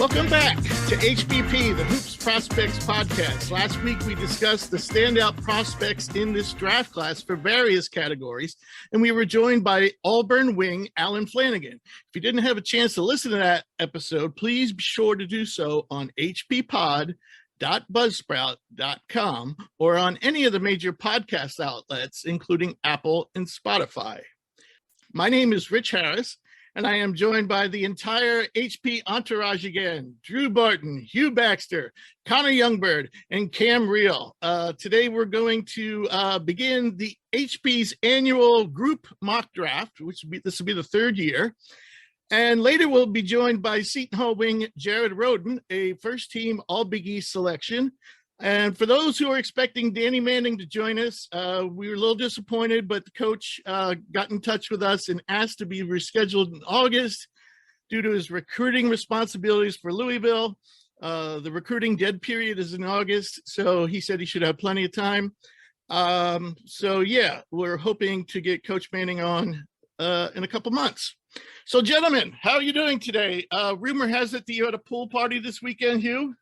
Welcome back to HPP, the Hoops Prospects Podcast. Last week, we discussed the standout prospects in this draft class for various categories, and we were joined by Auburn wing Alan Flanagan. If you didn't have a chance to listen to that episode, please be sure to do so on hppod.buzzsprout.com or on any of the major podcast outlets, including Apple and Spotify. My name is Rich Harris, and I am joined by the entire HP entourage again: Drew Barton, Hugh Baxter, Connor Youngberg, and Cam Reel. Today we're going to begin the HP's annual group mock draft, this will be the third year. And later we'll be joined by Seton wing Jared Rhoden, a first-team All-Big East selection. And for those who are expecting Danny Manning to join us, we were a little disappointed, but the coach got in touch with us and asked to be rescheduled in August due to his recruiting responsibilities for Louisville. The recruiting dead period is in August, so he said he should have plenty of time. We're hoping to get Coach Manning on in a couple months. So, gentlemen, how are you doing today? Rumor has it that you had a pool party this weekend, Hugh?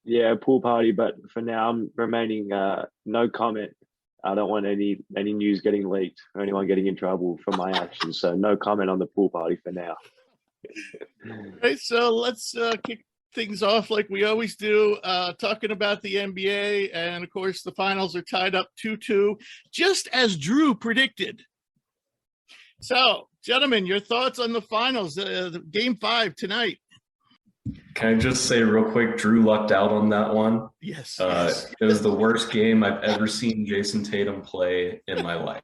Yeah, pool party, but for now I'm remaining no comment. I don't want any news getting leaked or anyone getting in trouble for my actions. So no comment on the pool party for now. Okay, so let's kick things off like we always do, talking about the NBA. And of course, the finals are tied up 2-2, just as Drew predicted. So, gentlemen, your thoughts on the finals, game 5 tonight? Can I just say real quick, Drew lucked out on that one. Yes. It was the worst game I've ever seen Jason Tatum play in my life.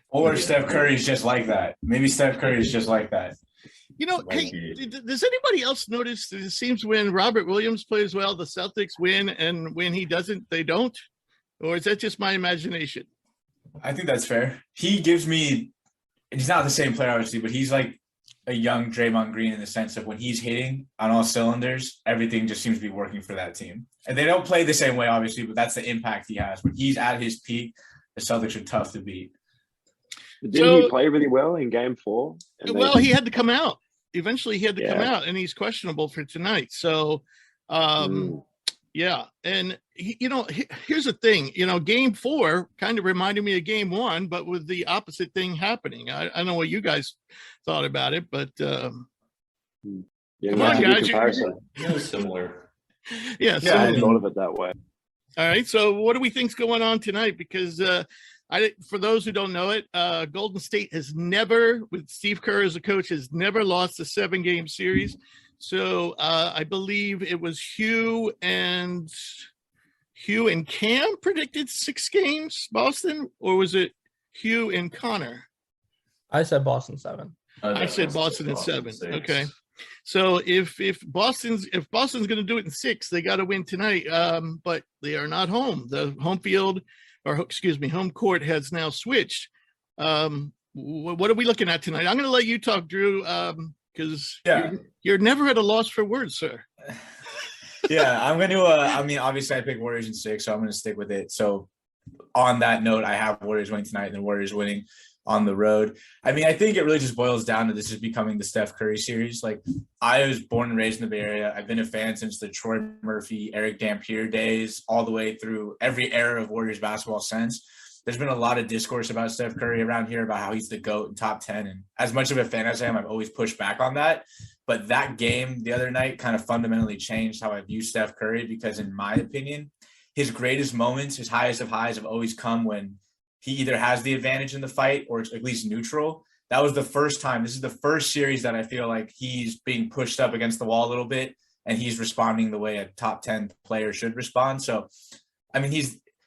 Or Steph Curry's just like that. Maybe Steph Curry's just like that. You know, hey, does anybody else notice that it seems when Robert Williams plays well, the Celtics win, and when he doesn't, they don't? Or is that just my imagination? I think that's fair. He gives me – he's not the same player, obviously, but he's like a young Draymond Green in the sense of when he's hitting on all cylinders, everything just seems to be working for that team. And they don't play the same way, obviously, but that's the impact he has. When he's at his peak, the Celtics are tough to beat. Didn't he play really well in game 4? Well, he had to come out. Eventually, he had to come out, and he's questionable for tonight. So, yeah. And, here's the thing. Game 4 kind of reminded me of game 1, but with the opposite thing happening. I don't know what you guys thought about it, but yeah, come on, guys. It was similar. Yeah, I hadn't thought of it that way. All right. So what do we think's going on tonight? Because for those who don't know it, Golden State has never, with Steve Kerr as a coach, has never lost a 7-game series. So I believe it was Hugh and Cam predicted 6 games, Boston, or was it Hugh and Connor? I said Boston 7. I said Boston in 7. 6. Okay. So if Boston's going to do it in 6, they got to win tonight. But they are not home. The home court has now switched. What are we looking at tonight? I'm going to let you talk, Drew, because you're never at a loss for words, sir. Yeah, I'm going to. Obviously, I picked Warriors in 6, so I'm going to stick with it. So on that note, I have Warriors winning tonight and the Warriors winning on the road. I think it really just boils down to this is becoming the Steph Curry series. Like, I was born and raised in the Bay Area. I've been a fan since the Troy Murphy, Eric Dampier days, all the way through every era of Warriors basketball since. There's been a lot of discourse about Steph Curry around here about how he's the GOAT in top 10. And as much of a fan as I am, I've always pushed back on that. But that game the other night kind of fundamentally changed how I view Steph Curry because, in my opinion, his greatest moments, his highest of highs have always come when he either has the advantage in the fight or it's at least neutral. That was the first time. This is the first series that I feel like he's being pushed up against the wall a little bit and he's responding the way a top 10 player should respond. So,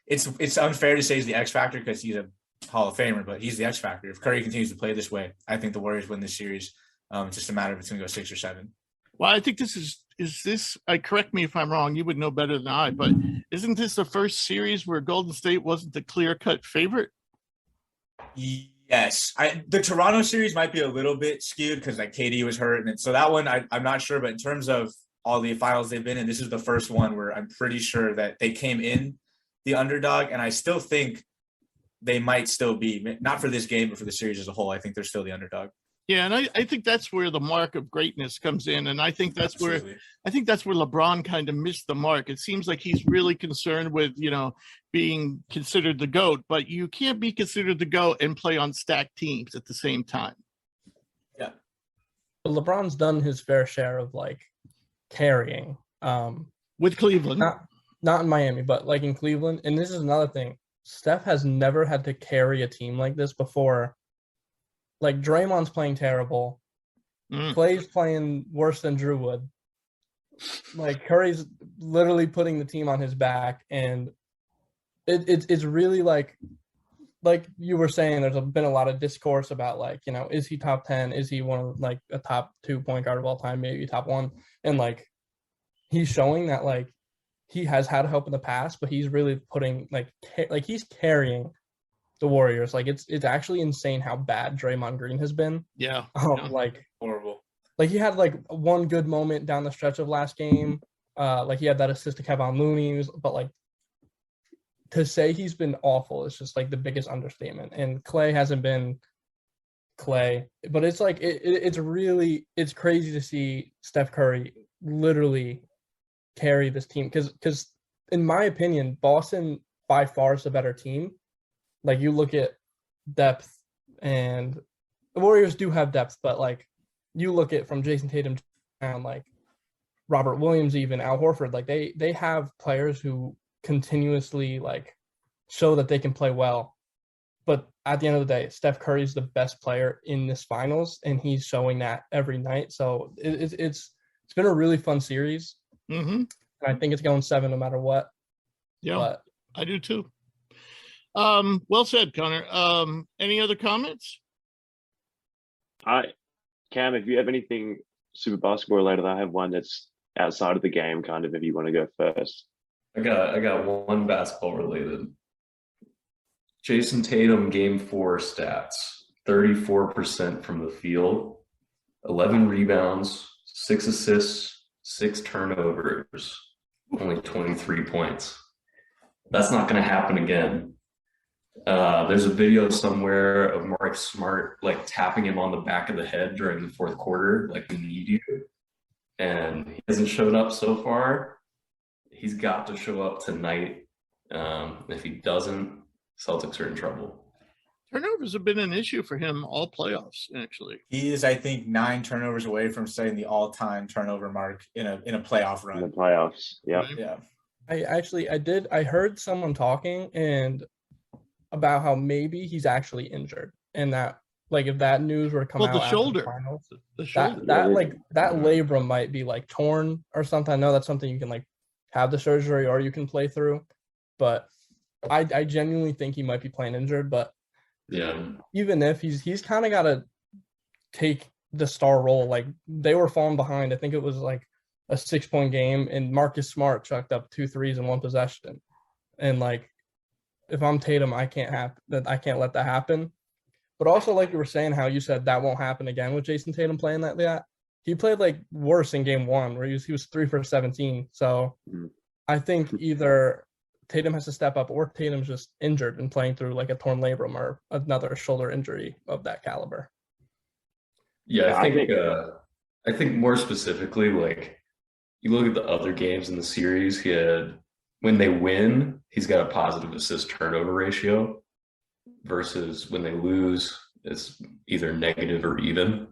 it's unfair to say he's the X factor because he's a Hall of Famer, but he's the X factor. If Curry continues to play this way, I think the Warriors win this series. It's just a matter of it's going to go 6 or 7. Well, I think this is this, correct me if I'm wrong, you would know better than I, but isn't this the first series where Golden State wasn't the clear-cut favorite? Yes. The Toronto series might be a little bit skewed because KD was hurt. And so that one, I'm not sure, but in terms of all the finals they've been in, this is the first one where I'm pretty sure that they came in the underdog. And I still think they might still be, not for this game, but for the series as a whole, I think they're still the underdog. Yeah, and I think that's where the mark of greatness comes in, and I think that's where Absolutely. LeBron kind of missed the mark. It seems like he's really concerned with being considered the GOAT, but you can't be considered the GOAT and play on stacked teams at the same time. Yeah. But LeBron's done his fair share of like carrying. With Cleveland, Not in Miami, but like in Cleveland. And this is another thing. Steph has never had to carry a team like this before. Like Draymond's playing terrible. Clay's playing worse than Drew would. Like Curry's literally putting the team on his back, and it's really like you were saying. There's been a lot of discourse about like is he top 10? Is he one of like a top 2 point guard of all time? Maybe top 1. And like he's showing that like he has had help in the past, but he's really putting like he's carrying the Warriors. Like it's actually insane how bad Draymond Green has been. yeah. Like Horrible. like he had like one good moment down the stretch of last game. Like he had that assist to Kevon Looney, but like to say he's been awful is just like the biggest understatement. And Clay hasn't been Clay, but it's like it's crazy to see Steph Curry literally carry this team because in my opinion, Boston by far is the better team. Like you look at depth, and the Warriors do have depth, but like you look at from Jason Tatum and like Robert Williams, even Al Horford, like they have players who continuously like show that they can play well. But at the end of the day, Steph Curry is the best player in this finals, and he's showing that every night. So it's been a really fun series. Mm-hmm. And I think it's going 7 no matter what. Yeah, but I do too. Well said, Connor. Any other comments? Cam, if you have anything super basketball related, I have one that's outside of the game, kind of. If you want to go first, I got one basketball related. Jason Tatum game 4 stats: 34% from the field, 11 rebounds, 6 assists, 6 turnovers, only 23 points. That's not going to happen again. There's a video somewhere of Mark Smart like tapping him on the back of the head during the 4th quarter, like we need you. And he hasn't shown up so far. He's got to show up tonight. If he doesn't, Celtics are in trouble. Turnovers have been an issue for him all playoffs, actually. He is, I think, 9 turnovers away from setting the all-time turnover mark in a playoff run. in the playoffs. Yeah. Right. Yeah. I heard someone talking and about how maybe he's actually injured, and that like if that news were to come Well, out the after shoulder. finals, The shoulder. that labrum might be like torn or something. I know that's something you can like have the surgery or you can play through, but I genuinely think he might be playing injured. But Yeah. even if he's kind of got to take the star role. Like they were falling behind. I think it was like a 6-point game, and Marcus Smart chucked up 2 threes in one possession. And like, if I'm Tatum, I can't let that happen. But also, like you were saying, how you said that won't happen again with Jason Tatum playing like that. He played like worse in game 1, where he was 3 for 17. So I think either Tatum has to step up, or Tatum's just injured and playing through like a torn labrum or another shoulder injury of that caliber. Yeah, I think more specifically, like you look at the other games in the series, when they win, he's got a positive assist turnover ratio, versus when they lose, it's either negative or even.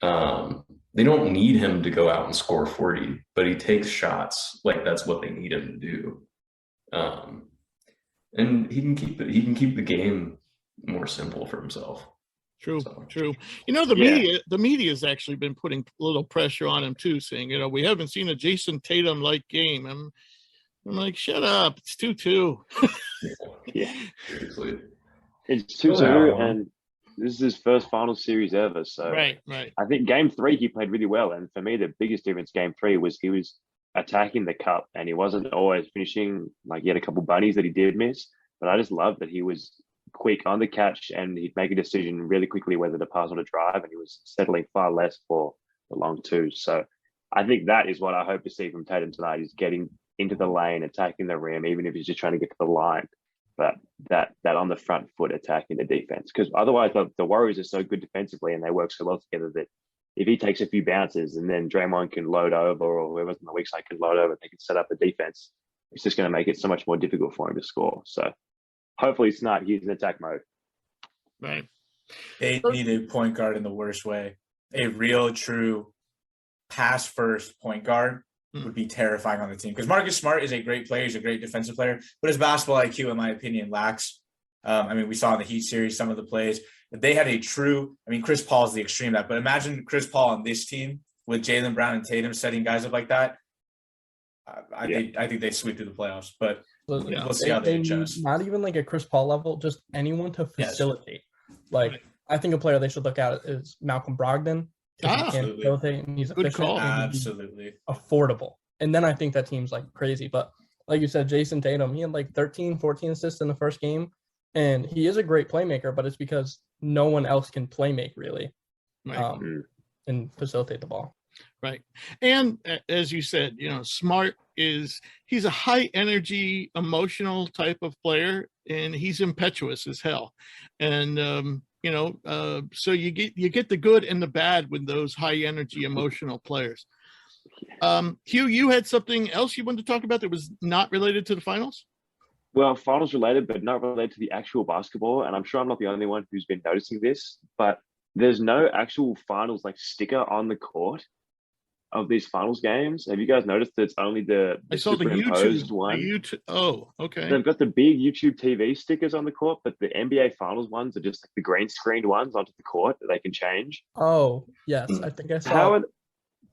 They don't need him to go out and score 40, but he takes shots like that's what they need him to do. And he can keep the game more simple for himself. True, So. true. The media has actually been putting a little pressure on him too, saying, we haven't seen a Jason Tatum like game. I'm like, shut up, it's 2-2. Yeah, Seriously. it's 2-2, and this is his first final series ever. So Right. I think game 3 he played really well, and for me the biggest difference game 3 was he was attacking the cup, and he wasn't always finishing. Like he had a couple bunnies that he did miss, but I just loved that he was quick on the catch, and he'd make a decision really quickly whether to pass or to drive, and he was settling far less for the long twos. So I think that is what I hope to see from Tatum tonight, is getting into the lane, attacking the rim, even if he's just trying to get to the line. but that on the front foot attack in the defense, because otherwise the Warriors are so good defensively and they work so well together that if he takes a few bounces and then Draymond can load over, or whoever's on the weak side can load over, they can set up a defense. It's just going to make it so much more difficult for him to score. So hopefully tonight he's in attack mode. Right. They need a point guard in the worst way. A real, true pass first point guard would be terrifying on the team, because Marcus Smart is a great player. He's a great defensive player, but his basketball IQ, in my opinion, lacks. I mean, we saw in the Heat series some of the plays. If they had a true, I mean, Chris Paul is the extreme of that, but imagine Chris Paul on this team with Jaylen Brown and Tatum setting guys up like that. I think they sweep through the playoffs, but we'll see how they adjust. Not even like a Chris Paul level, just anyone to facilitate. Yes. Like, I think a player they should look at is Malcolm Brogdon. Absolutely. And he's good call. Absolutely affordable. And then I think that team's like crazy. But like you said, Jason Tatum, he had like 13, 14 assists in the first game. And he is a great playmaker, but it's because no one else can playmake really, and facilitate the ball. Right. And as you said, Smart he's a high energy, emotional type of player, and he's impetuous as hell. And, so you get the good and the bad with those high energy, emotional players. Hugh, you had something else you wanted to talk about that was not related to the finals? Well, finals related, but not related to the actual basketball. And I'm sure I'm not the only one who's been noticing this, but there's no actual finals like sticker on the court of these finals games. Have you guys noticed that it's only the I saw the YouTube one? Oh, okay. They've got the big YouTube TV stickers on the court, but the NBA finals ones are just like the green screened ones onto the court that they can change. Oh, yes. I think I saw.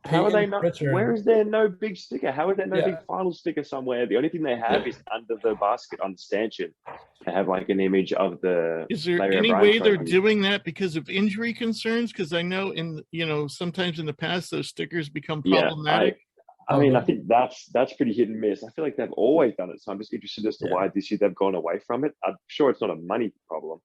How are they not? Where is there no big sticker? How is there no big final sticker somewhere? The only thing they have is under the basket on the stanchion. They have like an image of the. Is there any way they're doing that because of injury concerns? Because I know sometimes in the past those stickers become problematic. I mean, I think that's pretty hit and miss. I feel like they've always done it, so I'm just interested as to why this year they've gone away from it. I'm sure it's not a money problem.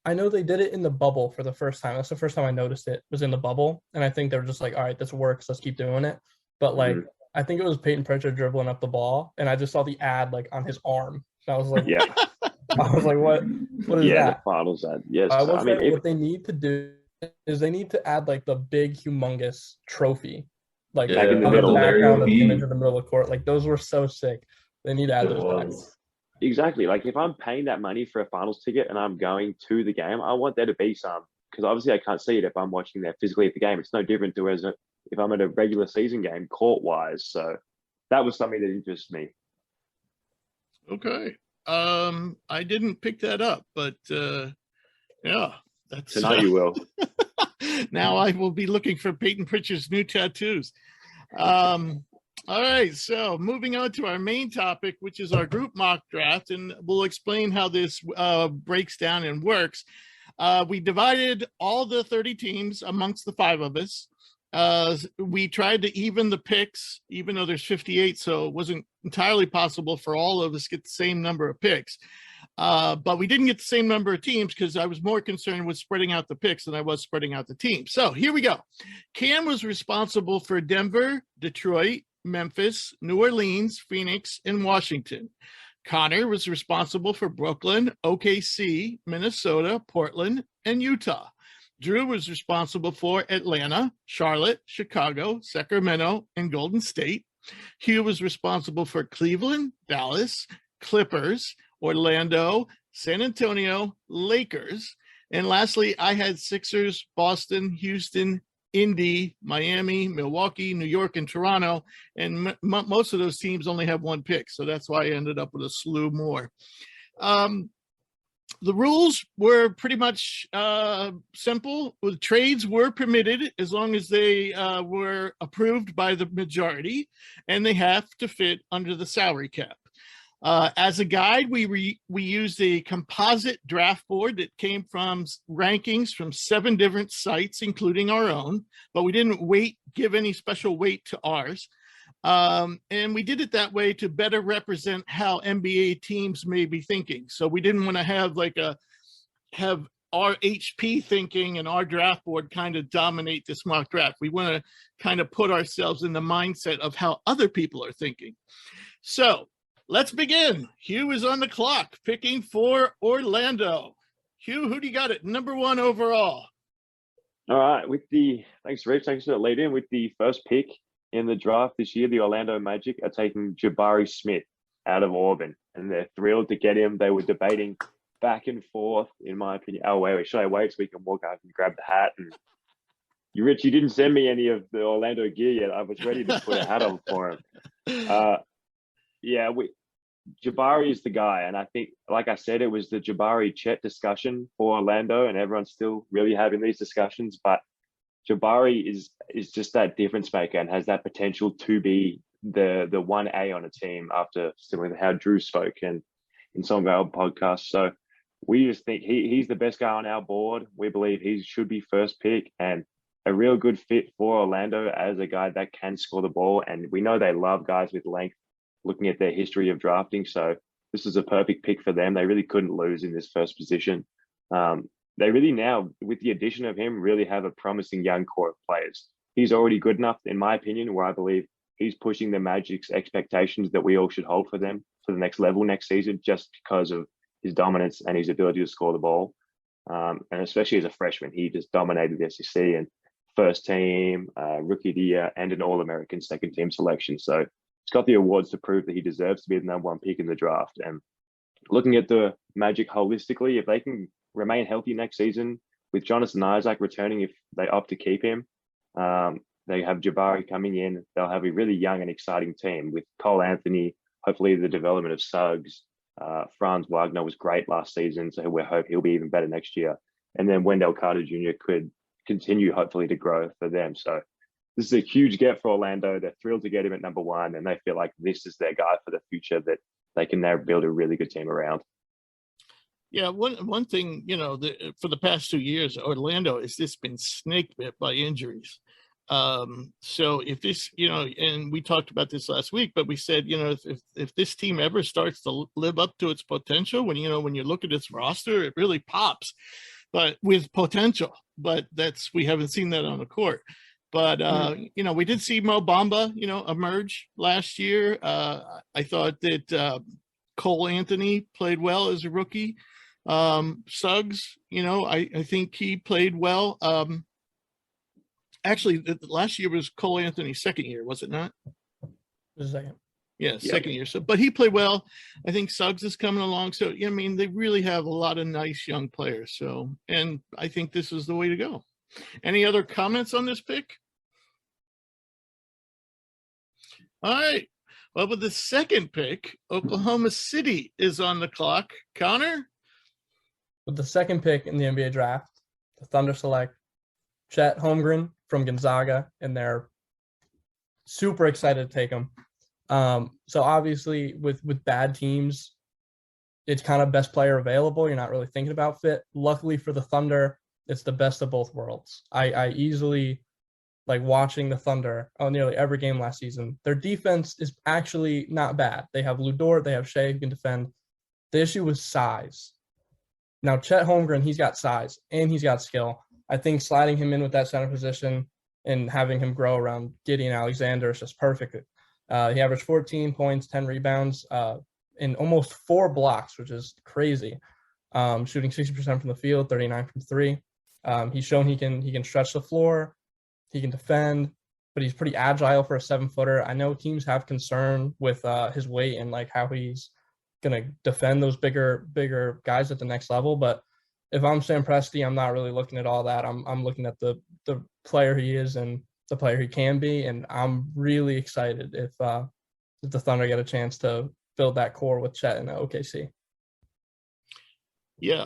I know they did it in the bubble for the first time. That's the first time I noticed it was in the bubble. And I think they were just like, all right, this works. Let's keep doing it. But like, I think it was Peyton Pritchard dribbling up the ball. And I just saw the ad like on his arm. And I was like, I was like, what is that? Yeah, the finals ad. Yes. What they need to do is they need to add like the big, humongous trophy. Like back in the on middle, the background of the image in the middle of the court. Like those were so sick. They need to add those back. Exactly. Like if I'm paying that money for a finals ticket and I'm going to the game, I want there to be some, because obviously I can't see it if I'm watching that physically at the game. It's no different to if I'm at a regular season game court wise. So that was something that interests me. Okay. I didn't pick that up, but that's tonight you will. Now I will be looking for Peyton Pritchard's new tattoos. All right, so moving on to our main topic, which is our group mock draft, and we'll explain how this breaks down and works. We divided all the 30 teams amongst the 5 of us. We tried to even the picks, even though there's 58, so it wasn't entirely possible for all of us to get the same number of picks. But we didn't get the same number of teams because I was more concerned with spreading out the picks than I was spreading out the teams. So here we go. Cam was responsible for Denver, Detroit, Memphis, New Orleans, Phoenix, and Washington. Connor was responsible for Brooklyn, OKC, Minnesota, Portland, and Utah. Drew was responsible for Atlanta, Charlotte, Chicago, Sacramento, and Golden State. Hugh was responsible for Cleveland, Dallas, Clippers, Orlando, San Antonio, Lakers. And lastly, I had Sixers, Boston, Houston, Indy, Miami, Milwaukee, New York, and Toronto. And most of those teams only have 1 pick. So that's why I ended up with a slew more. The rules were pretty much simple. Trades were permitted as long as they were approved by the majority, and they have to fit under the salary cap. As a guide, we used a composite draft board that came from rankings from 7 different sites, including our own, but we didn't give any special weight to ours. And we did it that way to better represent how NBA teams may be thinking. So we didn't want to have our HP thinking and our draft board kind of dominate this mock draft. We want to kind of put ourselves in the mindset of how other people are thinking. So let's begin. Hugh is on the clock, picking for Orlando. Hugh, who do you got at number 1 overall? All right, thanks, Rich. Thanks for the lead in. With the first pick in the draft this year, the Orlando Magic are taking Jabari Smith out of Auburn, and they're thrilled to get him. They were debating back and forth, in my opinion. Oh, wait, should I wait so we can walk out and grab the hat? And Rich, you didn't send me any of the Orlando gear yet. I was ready to put a hat on for him. Jabari is the guy, and I think, like I said, it was the Jabari Chet discussion for Orlando, and everyone's still really having these discussions. But Jabari is just that difference maker and has that potential to be the 1A on a team, after similar to how Drew spoke and in some of our podcasts. So we just think he's the best guy on our board. We believe he should be first pick and a real good fit for Orlando as a guy that can score the ball. And we know they love guys with length, looking at their history of drafting. So this is a perfect pick for them. They really couldn't lose in this first position. They really now, with the addition of him, really have a promising young core of players. He's already good enough, in my opinion, where I believe he's pushing the Magic's expectations that we all should hold for them to the next level next season, just because of his dominance and his ability to score the ball. And especially as a freshman, he just dominated the SEC and first team, rookie of the year, and an All-American second team selection. So he's got the awards to prove that he deserves to be the number 1 pick in the draft. And looking at the Magic holistically, if they can remain healthy next season, with Jonathan Isaac returning, if they opt to keep him, they have Jabari coming in. They'll have a really young and exciting team with Cole Anthony, hopefully the development of Suggs. Franz Wagner was great last season, so we hope he'll be even better next year. And then Wendell Carter Jr. could continue, hopefully, to grow for them. So this is a huge get for Orlando. They're thrilled to get him at number 1, and they feel like this is their guy for the future that they can now build a really good team around. Yeah, one thing, for the past 2 years, Orlando has just been snake bit by injuries. So if this, and we talked about this last week, but we said, if this team ever starts to live up to its potential, when you look at its roster, it really pops, but with potential. But we haven't seen that on the court. But we did see Mo Bamba, emerge last year. I thought that Cole Anthony played well as a rookie. Suggs, I think he played well. Actually, last year was Cole Anthony's second year, was it not? The second. Yeah, second year. So, but he played well. I think Suggs is coming along. So, they really have a lot of nice young players. So, and I think this is the way to go. Any other comments on this pick? All right. Well, with the second pick, Oklahoma City is on the clock. Connor? With the second pick in the NBA draft, the Thunder select Chet Holmgren from Gonzaga, and they're super excited to take him. So obviously with bad teams, it's kind of best player available. You're not really thinking about fit. Luckily for the Thunder, it's the best of both worlds. I easily like watching the Thunder on nearly every game last season. Their defense is actually not bad. They have Lou Dort, they have Shea who can defend. The issue was size. Now Chet Holmgren, he's got size and he's got skill. I think sliding him in with that center position and having him grow around Gideon Alexander is just perfect. He averaged 14 points, 10 rebounds, and almost 4 blocks, which is crazy. Shooting 60% from the field, 39 from 3. He's shown he can stretch the floor, he can defend, but he's pretty agile for a 7-footer. I know teams have concern with his weight and like how he's gonna defend those bigger guys at the next level, but if I'm Sam Presti, I'm not really looking at all that. I'm looking at the player he is and the player he can be, and I'm really excited if the Thunder get a chance to build that core with Chet and OKC. Yeah,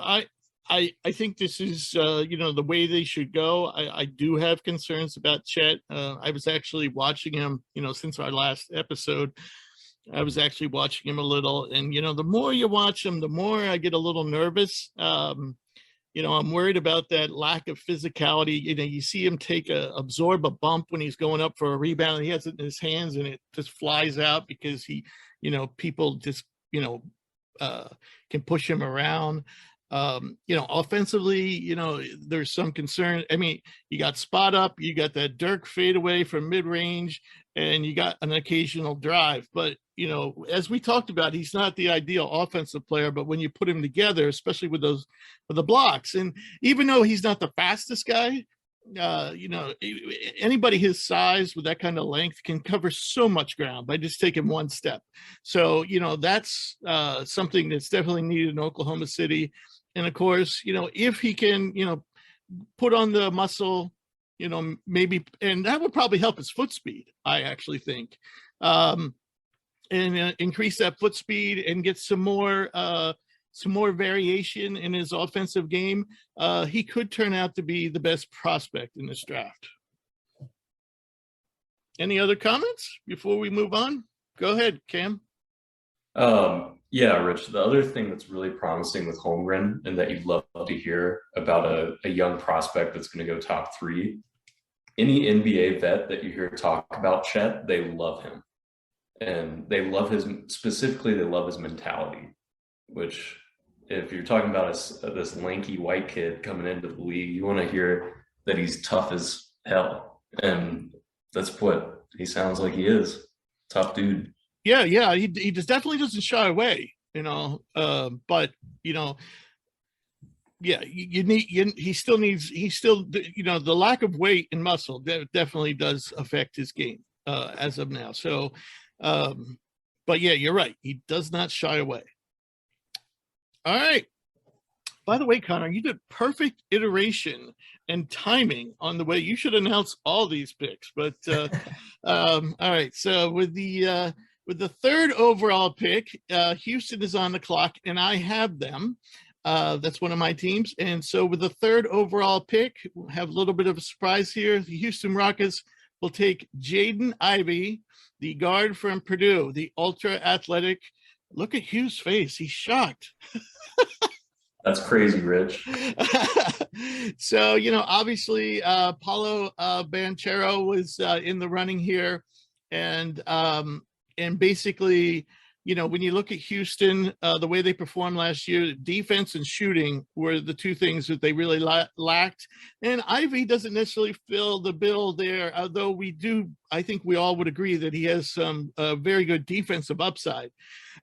I think this is the way they should go. I do have concerns about Chet. I was actually watching him, since our last episode. I was actually watching him a little, and the more you watch him, the more I get a little nervous. I'm worried about that lack of physicality. You see him absorb a bump when he's going up for a rebound. He has it in his hands and it just flies out because people just, can push him around. Offensively, there's some concern. I mean, you got spot up, you got that Dirk fadeaway from mid range, and you got an occasional drive. But, as we talked about, he's not the ideal offensive player, but when you put him together, especially with the blocks, and even though he's not the fastest guy, anybody his size with that kind of length can cover so much ground by just taking one step. So, that's something that's definitely needed in Oklahoma City. And of course, if he can, put on the muscle, maybe, and that would probably help his foot speed, I actually think, and increase that foot speed and get some more variation in his offensive game. He could turn out to be the best prospect in this draft. Any other comments before we move on? Go ahead, Cam. Yeah, Rich, the other thing that's really promising with Holmgren and that you'd love to hear about a young prospect that's going to go top 3, any NBA vet that you hear talk about Chet, they love him. And they love his mentality, which if you're talking about this lanky white kid coming into the league, you want to hear that he's tough as hell. And that's what he sounds like he is. Tough dude. Yeah, he just definitely doesn't shy away, but he still the lack of weight and muscle definitely does affect his game as of now. So, but yeah, you're right. He does not shy away. All right. By the way, Connor, you did perfect iteration and timing on the way. You should announce all these picks, but all right. So with the third overall pick, Houston is on the clock, and I have them. That's one of my teams. And so with the third overall pick, we'll have a little bit of a surprise here. The Houston Rockets will take Jaden Ivey, the guard from Purdue, the ultra-athletic. Look at Hugh's face. He's shocked. That's crazy, Rich. So, obviously, Paulo Banchero was in the running here. And basically, when you look at Houston, the way they performed last year, defense and shooting were the two things that they really lacked. And Ivy doesn't necessarily fill the bill there, although I think we all would agree that he has some very good defensive upside.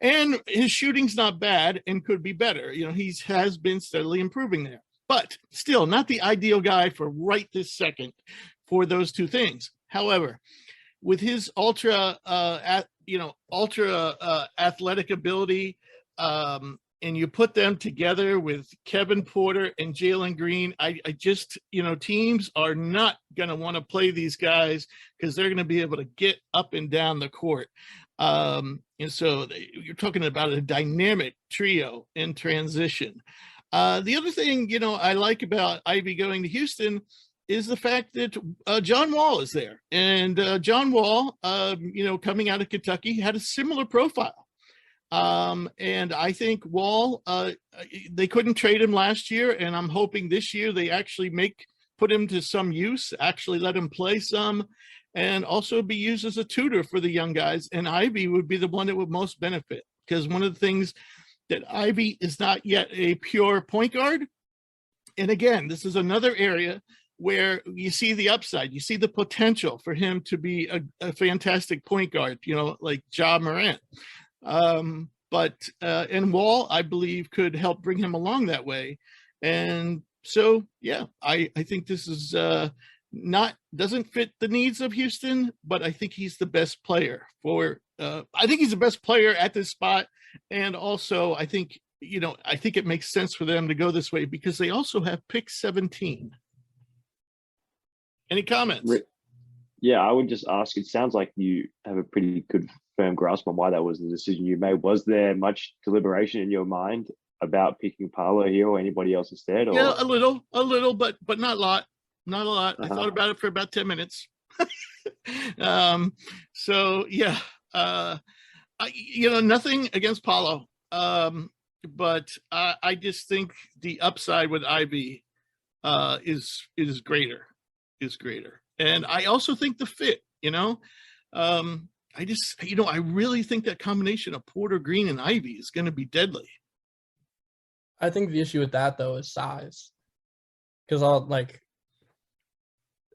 And his shooting's not bad and could be better. He has been steadily improving there. But still, not the ideal guy for right this second for those two things. However, with his ultra athletic ability, and you put them together with Kevin Porter and Jalen Green, I just, teams are not going to want to play these guys because they're going to be able to get up and down the court. And so you're talking about a dynamic trio in transition. The other thing, I like about Ivy going to Houston is the fact that John Wall is there. And John Wall, coming out of Kentucky, had a similar profile. And I think Wall, they couldn't trade him last year, and I'm hoping this year they actually put him to some use, actually let him play some, and also be used as a tutor for the young guys. And Ivy would be the one that would most benefit, because one of the things that Ivy is not yet a pure point guard. And again, this is another area where you see the upside, you see the potential for him to be a fantastic point guard, like Ja Morant. And Wall, I believe, could help bring him along that way. And so, yeah, I think this is doesn't fit the needs of Houston, but I think he's the best player I think he's the best player at this spot. And also, I think it makes sense for them to go this way because they also have pick 17. Any comments? Yeah, I would just ask, it sounds like you have a pretty good firm grasp on why that was the decision you made. Was there much deliberation in your mind about picking Paulo here or anybody else instead? Or? Yeah, a little, but not a lot. Not a lot. I thought about it for about 10 minutes. So yeah, nothing against Paulo. But I just think the upside with Ivy is greater. And I also think the fit, I really think that combination of Porter, Green, and Ivy is going to be deadly. I think the issue with that though is size, because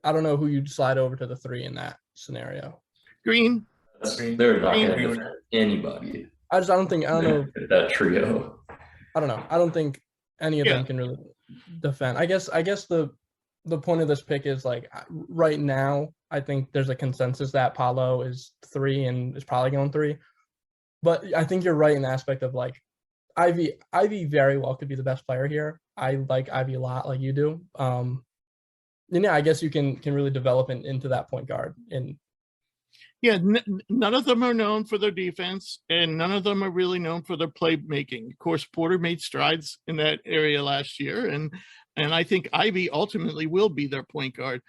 I don't know who you'd slide over to the 3 in that scenario. Green. They're not going to Green. defend anybody. I don't know. That trio. I don't know. I don't think any of Yeah. them can really defend. I guess the point of this pick is like right now, I think there's a consensus that Paolo is 3 and is probably going 3. But I think you're right in the aspect of like Ivy very well could be the best player here. I like Ivy a lot, like you do. And yeah, I guess you can really develop into that point guard. And Yeah, none of them are known for their defense, and none of them are really known for their playmaking. Of course, Porter made strides in that area last year, and I think Ivy ultimately will be their point guard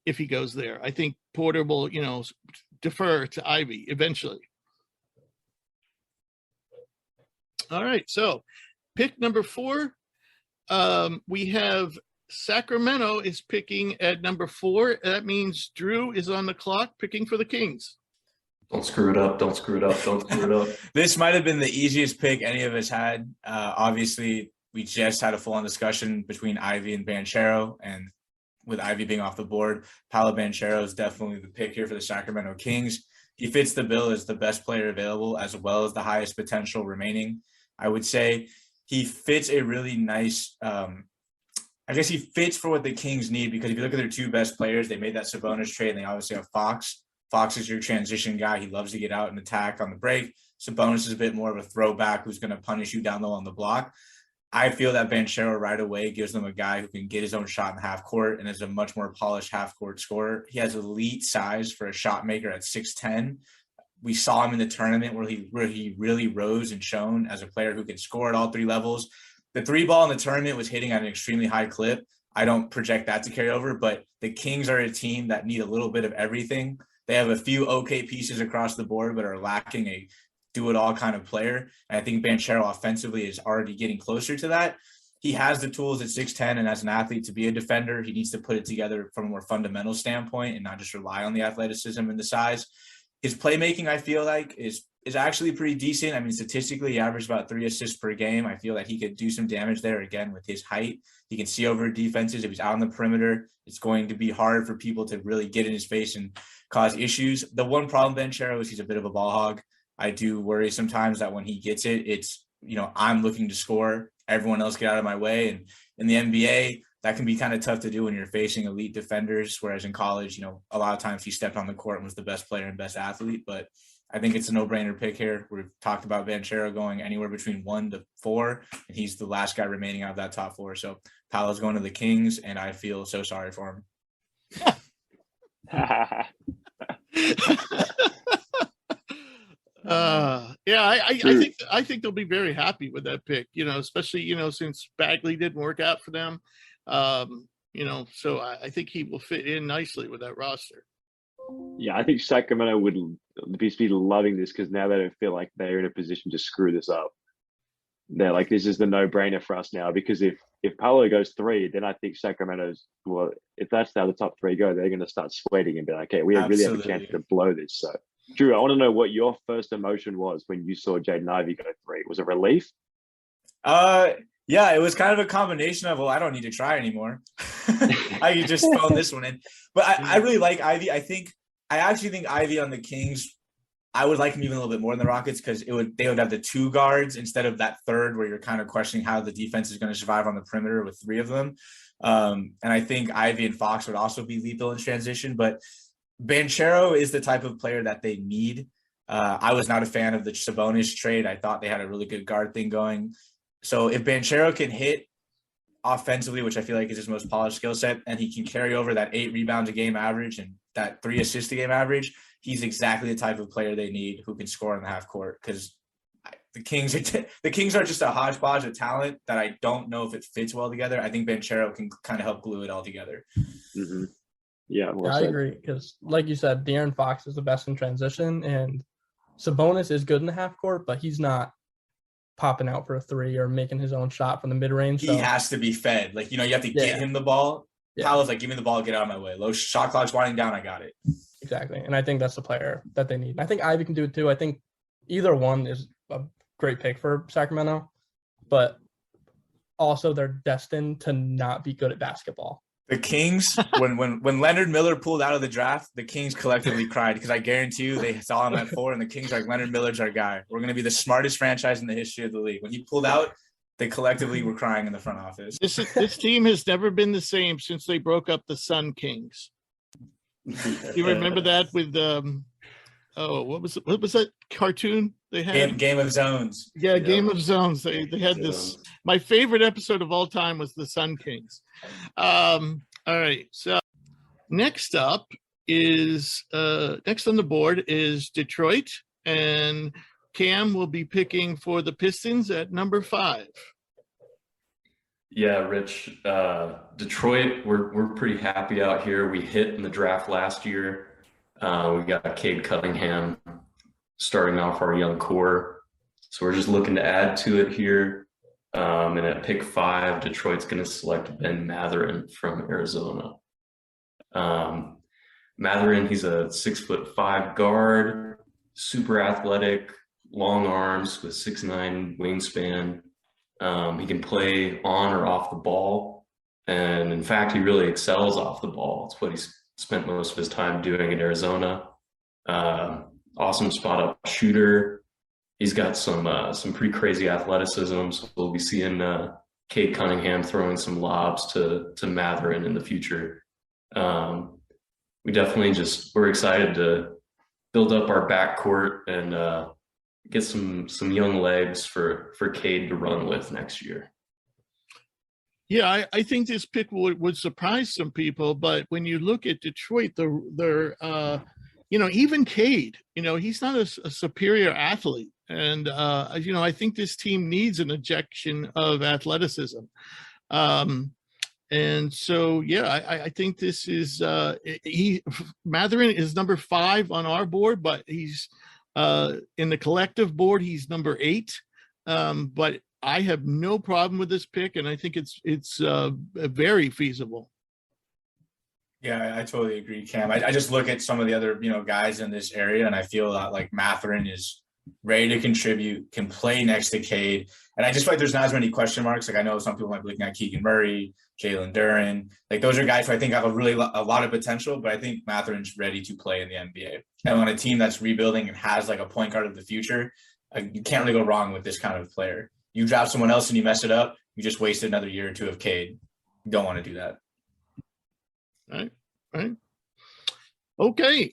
if he goes there. I think Porter will, defer to Ivy eventually. All right, so pick number 4. We have Sacramento is picking at number 4. That means Drew is on the clock picking for the Kings. Don't screw it up. Don't screw it up. Don't screw it up. This might have been the easiest pick any of us had. Obviously, we just had a full-on discussion between Ivy and Banchero, and with Ivy being off the board, Paolo Banchero is definitely the pick here for the Sacramento Kings. He fits the bill as the best player available as well as the highest potential remaining. I would say he fits a really nice I guess he fits for what the Kings need, because if you look at their 2 best players, they made that Sabonis trade, and they obviously have Fox. Fox is your transition guy. He loves to get out and attack on the break. Sabonis is a bit more of a throwback who's going to punish you down low on the block. I feel that Banchero right away gives them a guy who can get his own shot in the half court and is a much more polished half court scorer. He has elite size for a shot maker at 6'10". We saw him in the tournament where he really rose and shone as a player who can score at all 3 levels. The 3 ball in the tournament was hitting at an extremely high clip. I don't project that to carry over, but the Kings are a team that need a little bit of everything. They have a few okay pieces across the board, but are lacking a do-it-all kind of player. And I think Banchero offensively is already getting closer to that. He has the tools at 6'10", and as an athlete to be a defender, he needs to put it together from a more fundamental standpoint and not just rely on the athleticism and the size. His playmaking, I feel like, is actually pretty decent. I mean, statistically, he averaged about 3 assists per game. I feel that he could do some damage there, again, with his height. He can see over defenses. If he's out on the perimeter, it's going to be hard for people to really get in his face and cause issues. The one problem, Banchero, is he's a bit of a ball hog. I do worry sometimes that when he gets it, it's, I'm looking to score. Everyone else get out of my way. And in the NBA, that can be kind of tough to do when you're facing elite defenders, whereas in college, a lot of times he stepped on the court and was the best player and best athlete. But I think it's a no-brainer pick here. We've talked about Banchero going anywhere between 1 to 4, and he's the last guy remaining out of that top 4. So Paolo's going to the Kings, and I feel so sorry for him. I think they'll be very happy with that pick, especially, since Bagley didn't work out for them. So I think he will fit in nicely with that roster. Yeah, I think Sacramento would be loving this, because now they don't feel like they're in a position to screw this up. They're like, this is the no-brainer for us now, because if Paolo goes 3, then I think Sacramento's, well, if that's how the top 3 go, they're going to start sweating and be like, okay, we really have a chance to blow this. So, Drew, I want to know what your first emotion was when you saw Jaden Ivey go 3. Was it relief? Yeah, it was kind of a combination of, well, I don't need to try anymore. I could just phone this one in. But I really like Ivy. I actually think Ivy on the Kings, I would like him even a little bit more than the Rockets, because they would have the 2 guards instead of that 3rd where you're kind of questioning how the defense is going to survive on the perimeter with 3 of them. And I think Ivy and Fox would also be lethal in transition. But Banchero is the type of player that they need. I was not a fan of the Sabonis trade. I thought they had a really good guard thing going. So if Banchero can hit offensively, which I feel like is his most polished skill set, and he can carry over that 8 rebounds a game average and that 3 assists a game average, he's exactly the type of player they need who can score in the half court. Because the Kings are just a hodgepodge of talent that I don't know if it fits well together. I think Banchero can kind of help glue it all together. Mm-hmm. Yeah, I agree, because like you said, De'Aaron Fox is the best in transition, and Sabonis is good in the half court, but he's not popping out for a 3 or making his own shot from the mid-range. He has to be fed. Like, you have to get him the ball. Yeah. Paolo's like, give me the ball, get out of my way. Low shot clock's winding down, I got it. Exactly. And I think that's the player that they need. And I think Ivy can do it too. I think either one is a great pick for Sacramento. But also they're destined to not be good at basketball. The Kings, when Leonard Miller pulled out of the draft, the Kings collectively cried because I guarantee you they saw him at 4, and the Kings are like, Leonard Miller's our guy. We're going to be the smartest franchise in the history of the league. When he pulled out, they collectively were crying in the front office. This team has never been the same since they broke up the Sun Kings. You remember that with what was that cartoon they had? Game of Zones. Yeah, Game of Zones. They had this. My favorite episode of all time was the Sun Kings. All right. So next up is next on the board is Detroit, and Cam will be picking for the Pistons at number 5. Yeah, Rich. Detroit, we're pretty happy out here. We hit in the draft last year. We got Cade Cunningham starting off our young core. So we're just looking to add to it here. And at pick 5, Detroit's going to select Ben Mathurin from Arizona. Mathurin, he's a 6'5" guard, super athletic, long arms with 6'9" wingspan. He can play on or off the ball. And in fact, he really excels off the ball. It's what he's spent most of his time doing in Arizona. Awesome spot up shooter. He's got some pretty crazy athleticism. So we'll be seeing Cade Cunningham throwing some lobs to Mathurin in the future. We definitely we're excited to build up our backcourt and get some young legs for Cade to run with next year. Yeah, I think this pick would surprise some people, but when you look at Detroit, they're even Cade, he's not a superior athlete, and I think this team needs an injection of athleticism, and so I think this is Mathurin is number 5 on our board, but he's in the collective board he's number 8, but I have no problem with this pick, and I think it's very feasible. Yeah, I totally agree, Cam. I just look at some of the other, guys in this area, and I feel that like Mathurin is ready to contribute, can play next to Cade. And I just feel like there's not as many question marks. Like I know some people might be looking at Keegan Murray, Jalen Duren. Like those are guys who I think have a lot of potential, but I think Mathurin's ready to play in the NBA. And on a team that's rebuilding and has like a point guard of the future, you can't really go wrong with this kind of player. You draft someone else and you mess it up, you just wasted another year or 2 of Cade. You don't want to do that. Right. Okay.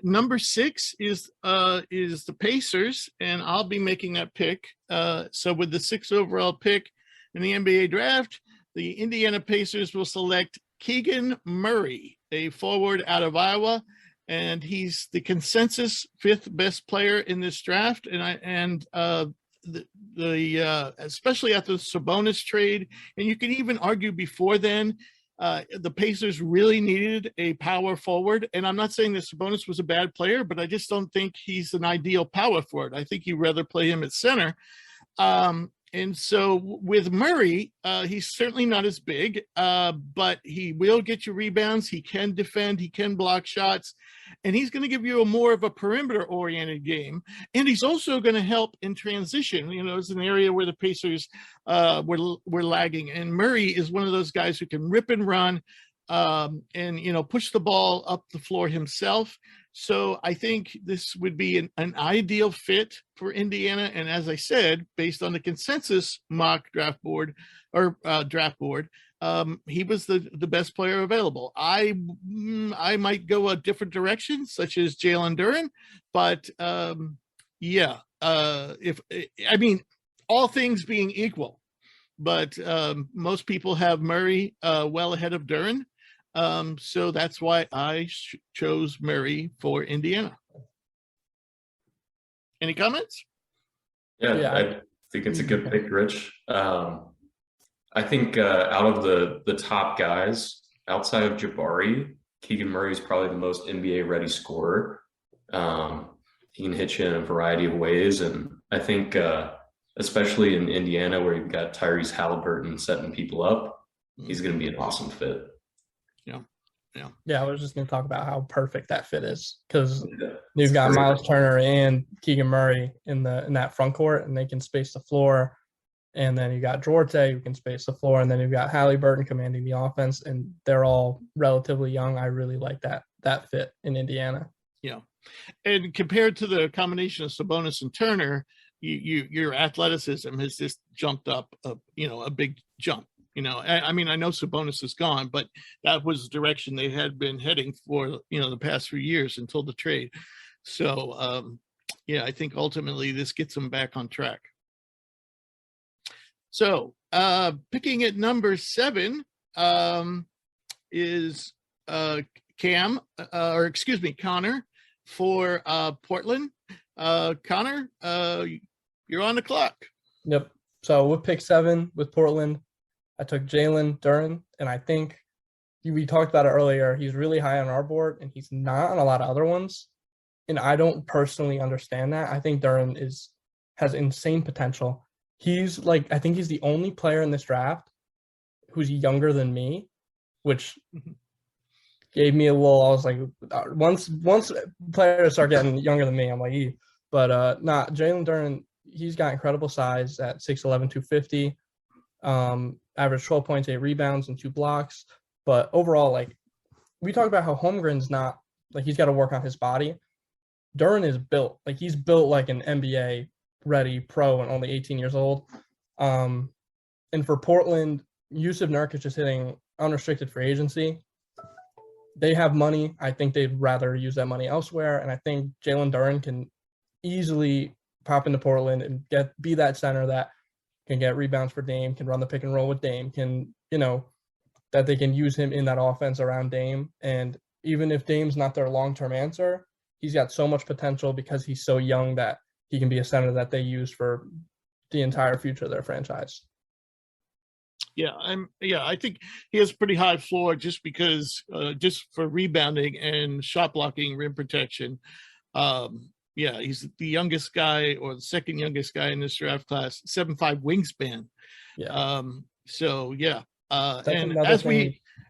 Number 6 is the Pacers, and I'll be making that pick. So with the 6th overall pick in the NBA draft, the Indiana Pacers will select Keegan Murray, a forward out of Iowa, and he's the consensus 5th best player in this draft. And especially after the Sabonis trade, and you can even argue before then, the Pacers really needed a power forward. And I'm not saying that Sabonis was a bad player, but I just don't think he's an ideal power forward. I think you'd rather play him at center. And so with Murray, he's certainly not as big, but he will get you rebounds. He can defend. He can block shots. And he's going to give you a more of a perimeter-oriented game. And he's also going to help in transition. It's an area where the Pacers were lagging. And Murray is one of those guys who can rip and run and push the ball up the floor himself. So I think this would be an ideal fit for Indiana. And as I said, based on the consensus mock draft board, he was the best player available. I might go a different direction, such as Jalen Duren, but all things being equal, but most people have Murray well ahead of Duren. So that's why I chose Murray for Indiana. Any comments? Yeah, I think it's a good pick, Rich. I think out of the top guys, outside of Jabari, Keegan Murray is probably the most NBA-ready scorer. He can hit you in a variety of ways, and I think especially in Indiana where you've got Tyrese Halliburton setting people up, he's going to be an awesome fit. Yeah, I was just going to talk about how perfect that fit is, because you've got Miles Turner and Keegan Murray in that front court, and they can space the floor. And then you got Duarte who can space the floor, and then you've got Halliburton commanding the offense, and they're all relatively young. I really like that fit in Indiana. Yeah, and compared to the combination of Sabonis and Turner, your athleticism has just jumped up, a big jump. I mean, I know Sabonis is gone, but that was the direction they had been heading for, the past few years until the trade. So, I think ultimately this gets them back on track. So, picking at number 7 is Connor for Portland. Connor, you're on the clock. Yep. So with pick 7 with Portland, I took Jalen Duren, and I think we talked about it earlier. He's really high on our board, and he's not on a lot of other ones. And I don't personally understand that. I think Duren has insane potential. I think he's the only player in this draft who's younger than me, which gave me I was like, once players start getting younger than me, I'm like, but Jalen Duren, he's got incredible size at 6'11", 250, average 12 points, 8 rebounds, and 2 blocks. But overall, like, we talk about how Holmgren's not, like, he's got to work on his body. Duren is built, like, he's built like an NBA ready pro and only 18 years old. And for Portland, Yusuf Nurkic is hitting unrestricted free agency. They have money. I think they'd rather use that money elsewhere. And I think Jalen Duren can easily pop into Portland and be that center that can get rebounds for Dame, can run the pick and roll with Dame, can, that they can use him in that offense around Dame. And even if Dame's not their long-term answer, he's got so much potential because he's so young that he can be a center that they use for the entire future of their franchise. Yeah, I think he has pretty high floor just because just for rebounding and shot blocking, rim protection. He's the youngest guy or the second youngest guy in this draft class, 7'5" wingspan. Yeah. And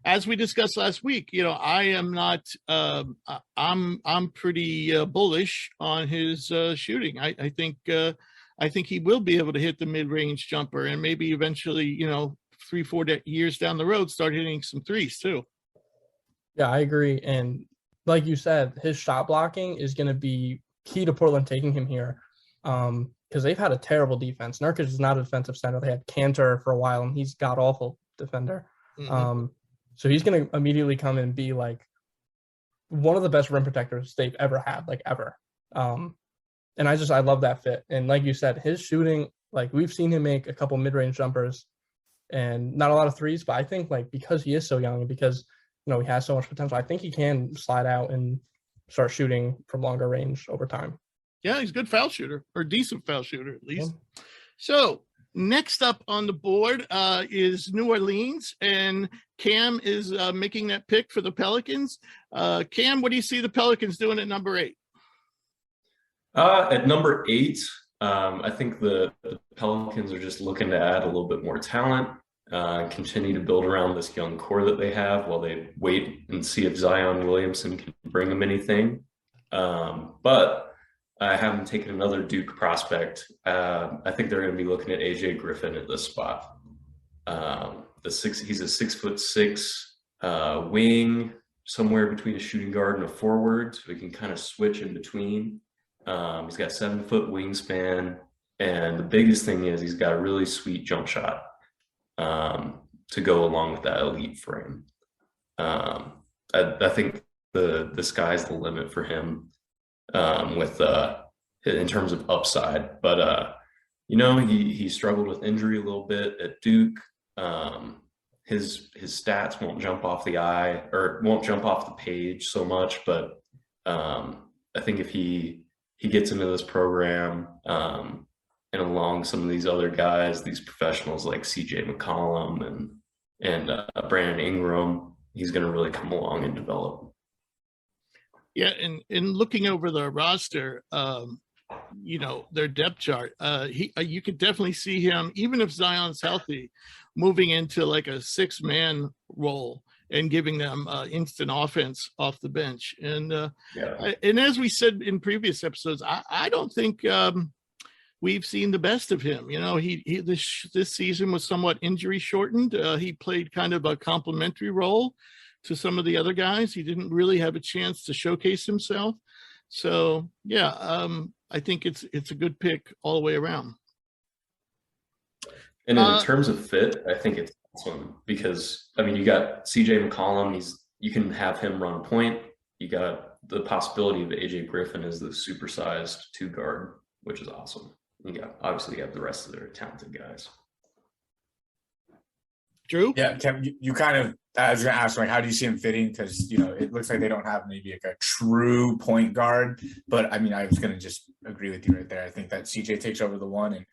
as we discussed last week, I am not. I'm pretty bullish on his shooting. I think he will be able to hit the mid-range jumper, and maybe eventually, 3-4 years down the road, start hitting some threes too. Yeah, I agree. And like you said, his shot blocking is going to be key to Portland taking him here, because they've had a terrible defense. Nurkic is not a defensive center. They had Cantor for a while, and he's god awful defender. Mm-hmm. So he's going to immediately come and be like one of the best rim protectors they've ever had, like ever. And I love that fit. And like you said, his shooting, like, we've seen him make a couple mid-range jumpers and not a lot of threes, but I think, like, because he is so young and because, he has so much potential, I think he can slide out and start shooting from longer range over time. Yeah, he's a good foul shooter, or decent foul shooter at least. Yeah. So next up on the board is New Orleans, and Cam is making that pick for the Pelicans. Cam, what do you see the Pelicans doing at number 8? At number 8, I think the Pelicans are just looking to add a little bit more talent, continue to build around this young core that they have while they wait and see if Zion Williamson can bring them anything. But I haven't taken another Duke prospect. I think they're going to be looking at AJ Griffin at this spot. He's a 6'6" wing, somewhere between a shooting guard and a forward, so he can kind of switch in between. He's got 7-foot wingspan, and the biggest thing is he's got a really sweet jump shot to go along with that elite frame. I think the sky's the limit for him in terms of upside. But he struggled with injury a little bit at Duke. His stats won't jump off the eye or won't jump off the page so much, but I think if he gets into this program and along some of these other guys, these professionals like CJ McCollum and Brandon Ingram, he's going to really come along and develop. Yeah, and in looking over the roster, their depth chart, you could definitely see him, even if Zion's healthy, moving into like a 6-man role and giving them instant offense off the bench. And and as we said in previous episodes, I don't think we've seen the best of him. You know, this season was somewhat injury shortened. He played kind of a complementary role to some of the other guys. He didn't really have a chance to showcase himself. So yeah, I think it's a good pick all the way around. And in terms of fit, I think it's awesome because, I mean, you got CJ McCollum. You can have him run point. You got the possibility of AJ Griffin as the supersized 2-guard, which is awesome. Obviously you have the rest of their talented guys. Drew? Yeah, Tim, you kind of, I was going to ask, like, how do you see him fitting? Because, you know, it looks like they don't have maybe like a true point guard. But, I mean, I was going to just agree with you right there. I think that CJ takes over the 1 and,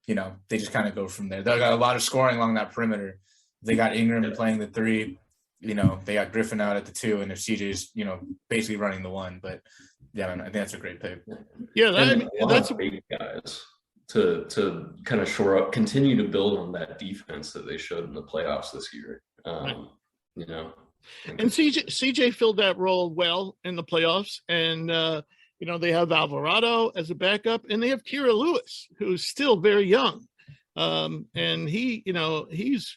you know, they just kind of go from there. They got a lot of scoring along that perimeter. They got Ingram playing the 3. You know, they got Griffin out at the 2, and if CJ's, you know, basically running the 1. But, yeah, I think that's a great pick. Yeah, that's big guys to kind of shore up, continue to build on that defense that they showed in the playoffs this year. Right. You know, and CJ filled that role well in the playoffs, and you know, they have Alvarado as a backup, and they have Kira Lewis, who's still very young, and he's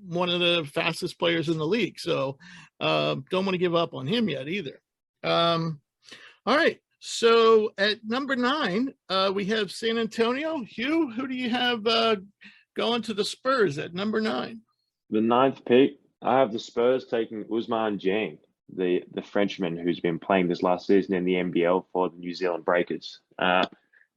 one of the fastest players in the league. So don't want to give up on him yet either. All right. So at number 9, we have San Antonio. Hugh, who do you have going to the Spurs at number 9? The 9th pick, I have the Spurs taking Ousmane Dieng, the Frenchman who's been playing this last season in the NBL for the New Zealand Breakers. And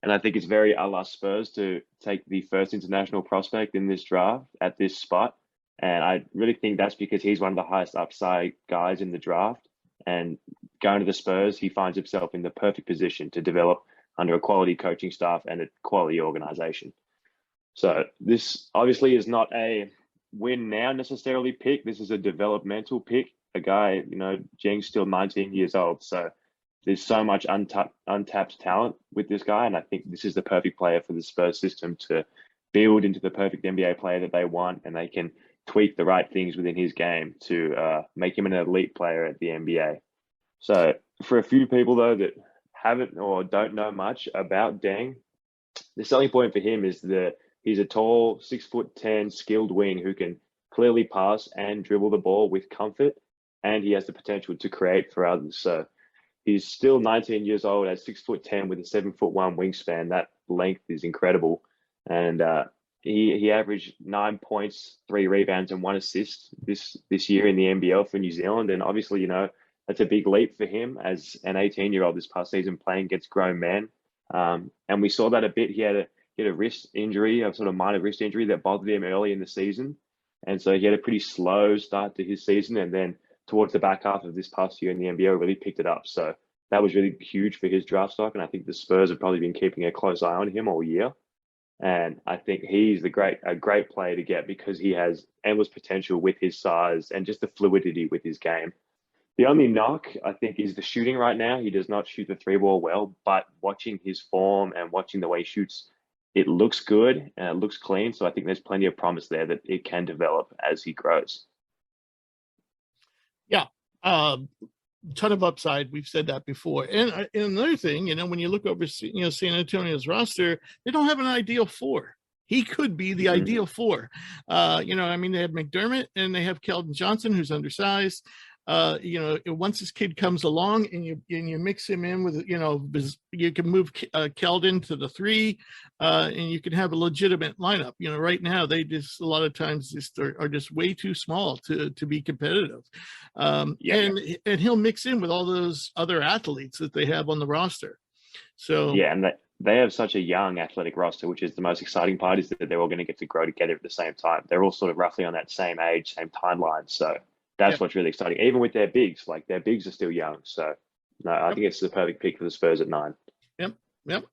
I think it's very a la Spurs to take the first international prospect in this draft at this spot. And I really think that's because he's one of the highest upside guys in the draft. And going to the Spurs, he finds himself in the perfect position to develop under a quality coaching staff and a quality organization. So this obviously is not a win now necessarily pick. This is a developmental pick. A guy, you know, Jeng's still 19 years old. So there's so much untapped talent with this guy. And I think this is the perfect player for the Spurs system to build into the perfect NBA player that they want. And they can tweak the right things within his game to make him an elite player at the NBA. So for a few people, though, that haven't or don't know much about Dieng, the selling point for him is that he's a tall, 6'10", skilled wing who can clearly pass and dribble the ball with comfort, and he has the potential to create for others. So he's still 19 years old at 6'10" with a 7'1" wingspan. That length is incredible. And he averaged 9 points, 3 rebounds, and 1 assist this year in the NBL for New Zealand. And obviously, you know, that's a big leap for him as an 18-year-old this past season playing against grown men. And we saw that a bit. He had a wrist injury, a sort of minor wrist injury that bothered him early in the season. And so he had a pretty slow start to his season. And then towards the back half of this past year in the NBL, really picked it up. So that was really huge for his draft stock. And I think the Spurs have probably been keeping a close eye on him all year. And I think he's a great player to get because he has endless potential with his size and just the fluidity with his game. The only knock, I think, is the shooting right now. He does not shoot the 3-ball well, but watching his form and watching the way he shoots, it looks good and it looks clean. So I think there's plenty of promise there that it can develop as he grows. Yeah. Ton of upside. We've said that before. And another thing, you know, when you look over, you know, San Antonio's roster, they don't have an ideal 4. He could be the ideal 4. You know, I mean, they have McDermott and they have Keldon Johnson, who's undersized. You know, once this kid comes along and you mix him in with, you know, you can move Keldon to the 3, and you can have a legitimate lineup. You know, right now they just a lot of times just are just way too small to be competitive. And he'll mix in with all those other athletes that they have on the roster. So yeah, and they have such a young athletic roster, which is the most exciting part, is that they're all going to get to grow together at the same time. They're all sort of roughly on that same age, same timeline. So that's what's really exciting. Even with their bigs, like their bigs are still young. So no, I think it's the perfect pick for the Spurs at 9. Yep.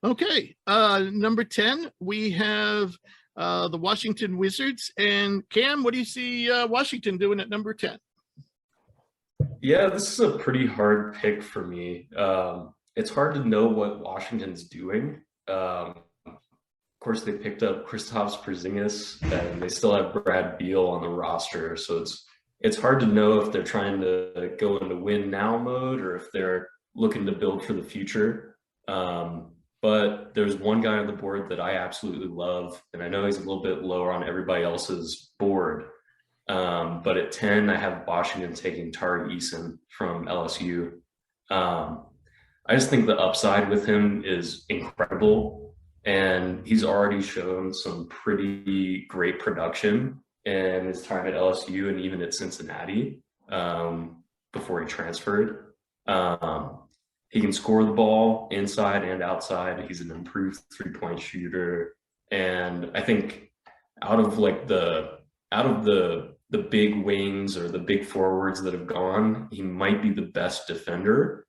Okay. Number 10, we have the Washington Wizards. And Cam, what do you see Washington doing at number 10? Yeah, this is a pretty hard pick for me. It's hard to know what Washington's doing. Of course, they picked up Kristaps Porzingis, and they still have Brad Beal on the roster. So it's hard to know if they're trying to go into win now mode or if they're looking to build for the future. But there's one guy on the board that I absolutely love, and I know he's a little bit lower on everybody else's board. But at 10, I have Washington taking Tari Eason from LSU. I just think the upside with him is incredible, and he's already shown some pretty great production in his time at LSU and even at Cincinnati before he transferred. He can score the ball inside and outside. He's an improved three-point shooter, and I think out of the big wings or the big forwards that have gone, he might be the best defender.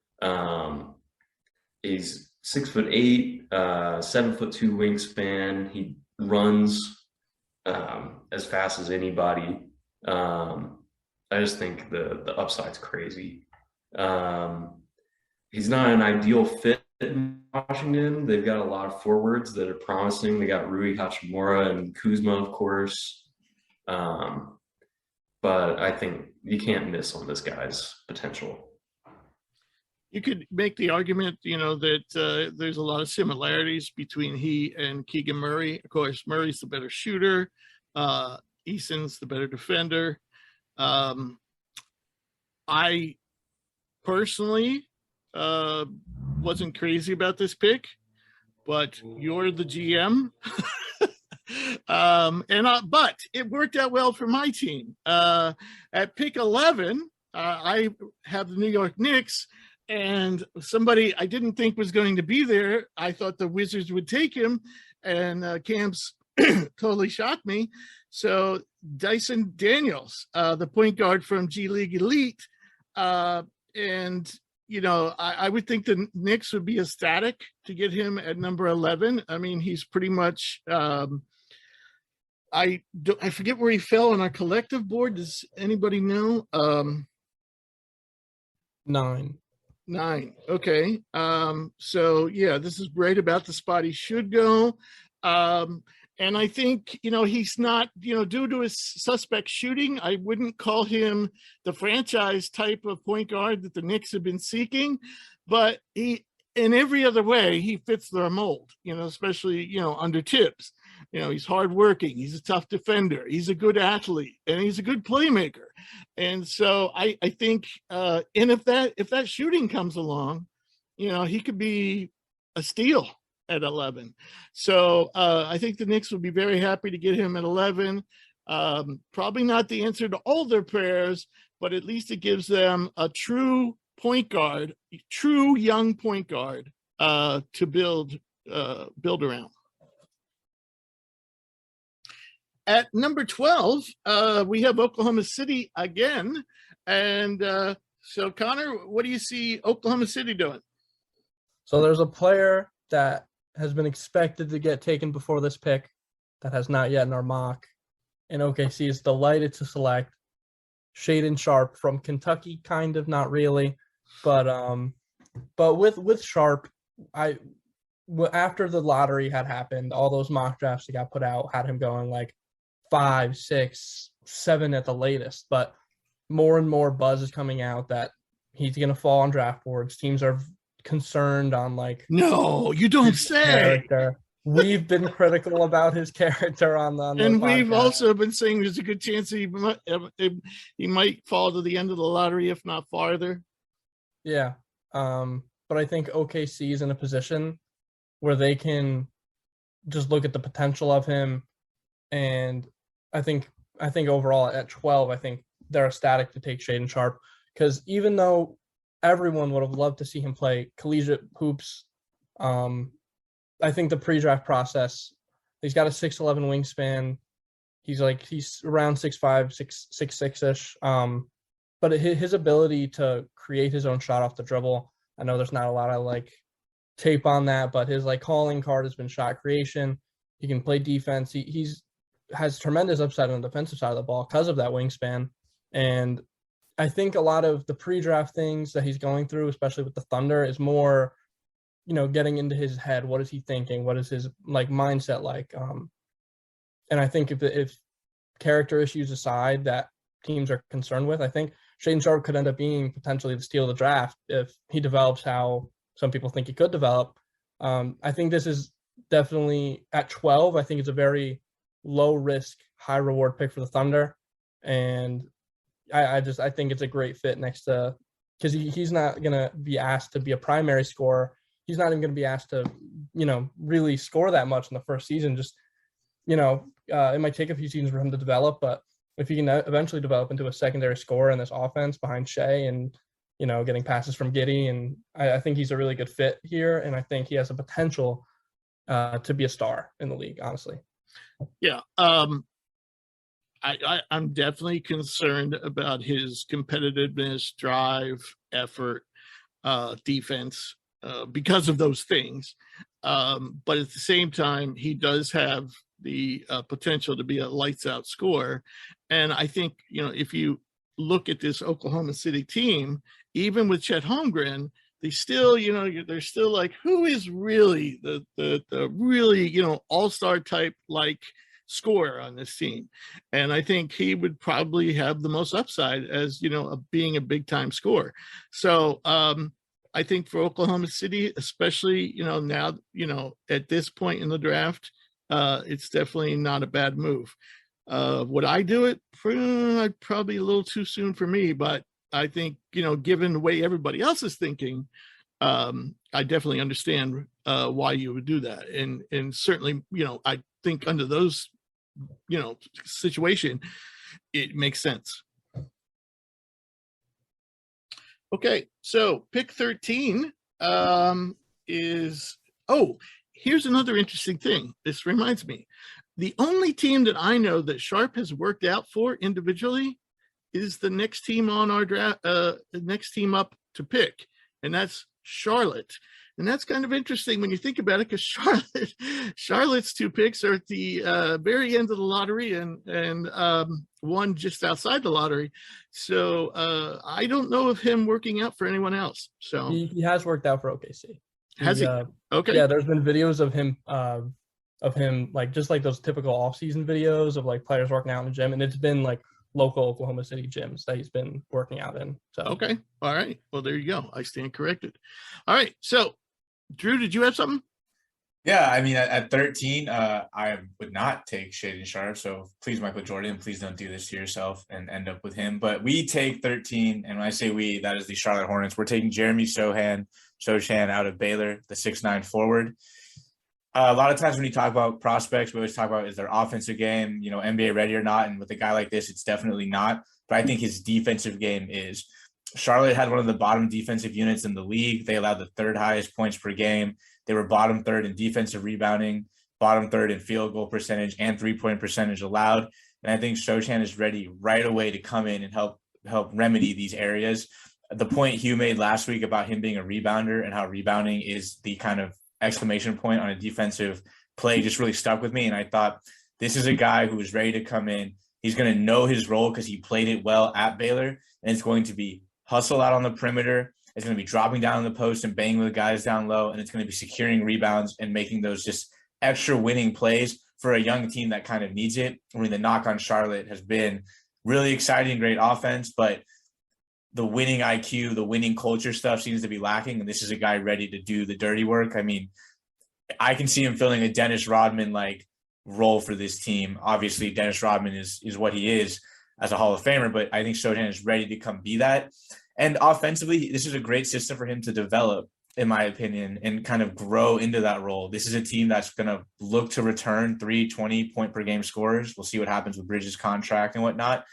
He's 6'8", 7'2" wingspan. He runs as fast as anybody. I just think the upside's crazy. He's not an ideal fit in Washington. They've got a lot of forwards that are promising. They got Rui Hachimura and Kuzma, of course. But I think you can't miss on this guy's potential. You could make the argument, that there's a lot of similarities between he and Keegan Murray. Of course, Murray's the better shooter. Eason's the better defender. I personally wasn't crazy about this pick, but you're the GM. But it worked out well for my team. At pick 11, I have the New York Knicks, and somebody I didn't think was going to be there. I thought the Wizards would take him, and Camps totally shocked me. So Dyson Daniels, the point guard from G League Elite, and I would think the Knicks would be ecstatic to get him at number 11. I mean, he's pretty much. I forget where he fell on our collective board. Does anybody know? 9. 9. Okay. So yeah, this is right about the spot he should go. And I think, he's not, due to his suspect shooting, I wouldn't call him the franchise type of point guard that the Knicks have been seeking, but he, in every other way, he fits their mold, especially, under Tibbs. He's hardworking. He's a tough defender. He's a good athlete, and he's a good playmaker. And so I think, and if that shooting comes along, he could be a steal at 11. So I think the Knicks would be very happy to get him at 11. Probably not the answer to all their prayers, but at least it gives them a true point guard, true young point guard to build around. At number 12, we have Oklahoma City again. And so, Connor, what do you see Oklahoma City doing? So there's a player that has been expected to get taken before this pick that has not yet in our mock. And OKC is delighted to select Shaedon Sharpe from Kentucky, kind of, not really. But with Sharpe, after the lottery had happened, all those mock drafts that got put out had him going like 5, 6, 7 at the latest. But more and more buzz is coming out that he's going to fall on draft boards. Teams are concerned on no, you don't say. Character. We've been critical about his character on the and podcast. We've also been saying there's a good chance he might fall to the end of the lottery, if not farther. Yeah. But I think OKC is in a position where they can just look at the potential of him. And I think overall at 12, I think they're ecstatic to take Shaedon Sharpe, because even though everyone would have loved to see him play collegiate hoops, I think the pre-draft process, he's got a 6'11" wingspan. He's around 6'5", 6'6"-ish. But his ability to create his own shot off the dribble, I know there's not a lot of tape on that, but his calling card has been shot creation. He can play defense. He has tremendous upside on the defensive side of the ball because of that wingspan. And I think a lot of the pre-draft things that he's going through, especially with the Thunder, is more, getting into his head. What is he thinking? What is his mindset like? And I think if character issues aside that teams are concerned with, I think Shaedon Sharpe could end up being potentially the steal of the draft if he develops how some people think he could develop. I think this is definitely at 12. I think it's a very low risk, high reward pick for the Thunder, and I think it's a great fit next to, because he's not gonna be asked to be a primary scorer. He's not even gonna be asked to, really score that much in the first season. Just, it might take a few seasons for him to develop, but if he can eventually develop into a secondary scorer in this offense behind Shea and, getting passes from Giddey, and I think he's a really good fit here, and I think he has the potential to be a star in the league, honestly. Yeah. I'm definitely concerned about his competitiveness, drive, effort, defense, because of those things. But at the same time, he does have the potential to be a lights out scorer. And I think, if you look at this Oklahoma City team, even with Chet Holmgren, they still, they're still like, who is really the really, all-star type like scorer on this team? And I think he would probably have the most upside as, being a big time scorer. So I think for Oklahoma City, especially, now, at this point in the draft, it's definitely not a bad move. Would I do it? Probably a little too soon for me, but I think, given the way everybody else is thinking, I definitely understand why you would do that. And certainly, I think under those, situation, it makes sense. Okay, so pick 13 is, here's another interesting thing. This reminds me. The only team that I know that Sharp has worked out for individually is the next team on our draft, the next team up to pick, and that's Charlotte. And that's kind of interesting when you think about it, because Charlotte's 2 picks are at the very end of the lottery, and one just outside the lottery. So I don't know of him working out for anyone else. So he has worked out for OKC. Has he? Okay. Yeah, there's been videos of him like just like those typical off-season videos of like players working out in the gym, and it's been like local Oklahoma City gyms that he's been working out in. So okay, all right. Well, there you go. I stand corrected. All right. So, Drew, did you have something? Yeah, I mean, at 13, I would not take Shaedon Sharpe. So please, Michael Jordan, please don't do this to yourself and end up with him. But we take 13, and when I say we, that is the Charlotte Hornets. We're taking Jeremy Sochan out of Baylor, the 6'9" forward. A lot of times when you talk about prospects, we always talk about, is their offensive game, NBA ready or not? And with a guy like this, it's definitely not. But I think his defensive game is. Charlotte had one of the bottom defensive units in the league. They allowed the 3rd highest points per game. They were bottom 3rd in defensive rebounding, bottom 3rd in field goal percentage, and 3-point percentage allowed. And I think Sochan is ready right away to come in and help remedy these areas. The point Hugh made last week about him being a rebounder and how rebounding is the kind of exclamation point on a defensive play just really stuck with me. And I thought, this is a guy who is ready to come in. He's going to know his role because he played it well at Baylor, and it's going to be hustle out on the perimeter. It's going to be dropping down in the post and banging with the guys down low, and it's going to be securing rebounds and making those just extra winning plays for a young team that kind of needs it. I mean, the knock on Charlotte has been really exciting, great offense, but the winning IQ, the winning culture stuff seems to be lacking, and this is a guy ready to do the dirty work. I mean, I can see him filling a Dennis Rodman-like role for this team. Obviously, Dennis Rodman is what he is as a Hall of Famer, but I think Sochan is ready to come be that. And offensively, this is a great system for him to develop, in my opinion, and kind of grow into that role. This is a team that's going to look to return 3 20-point-per-game scorers. We'll see what happens with Bridges' contract and whatnot.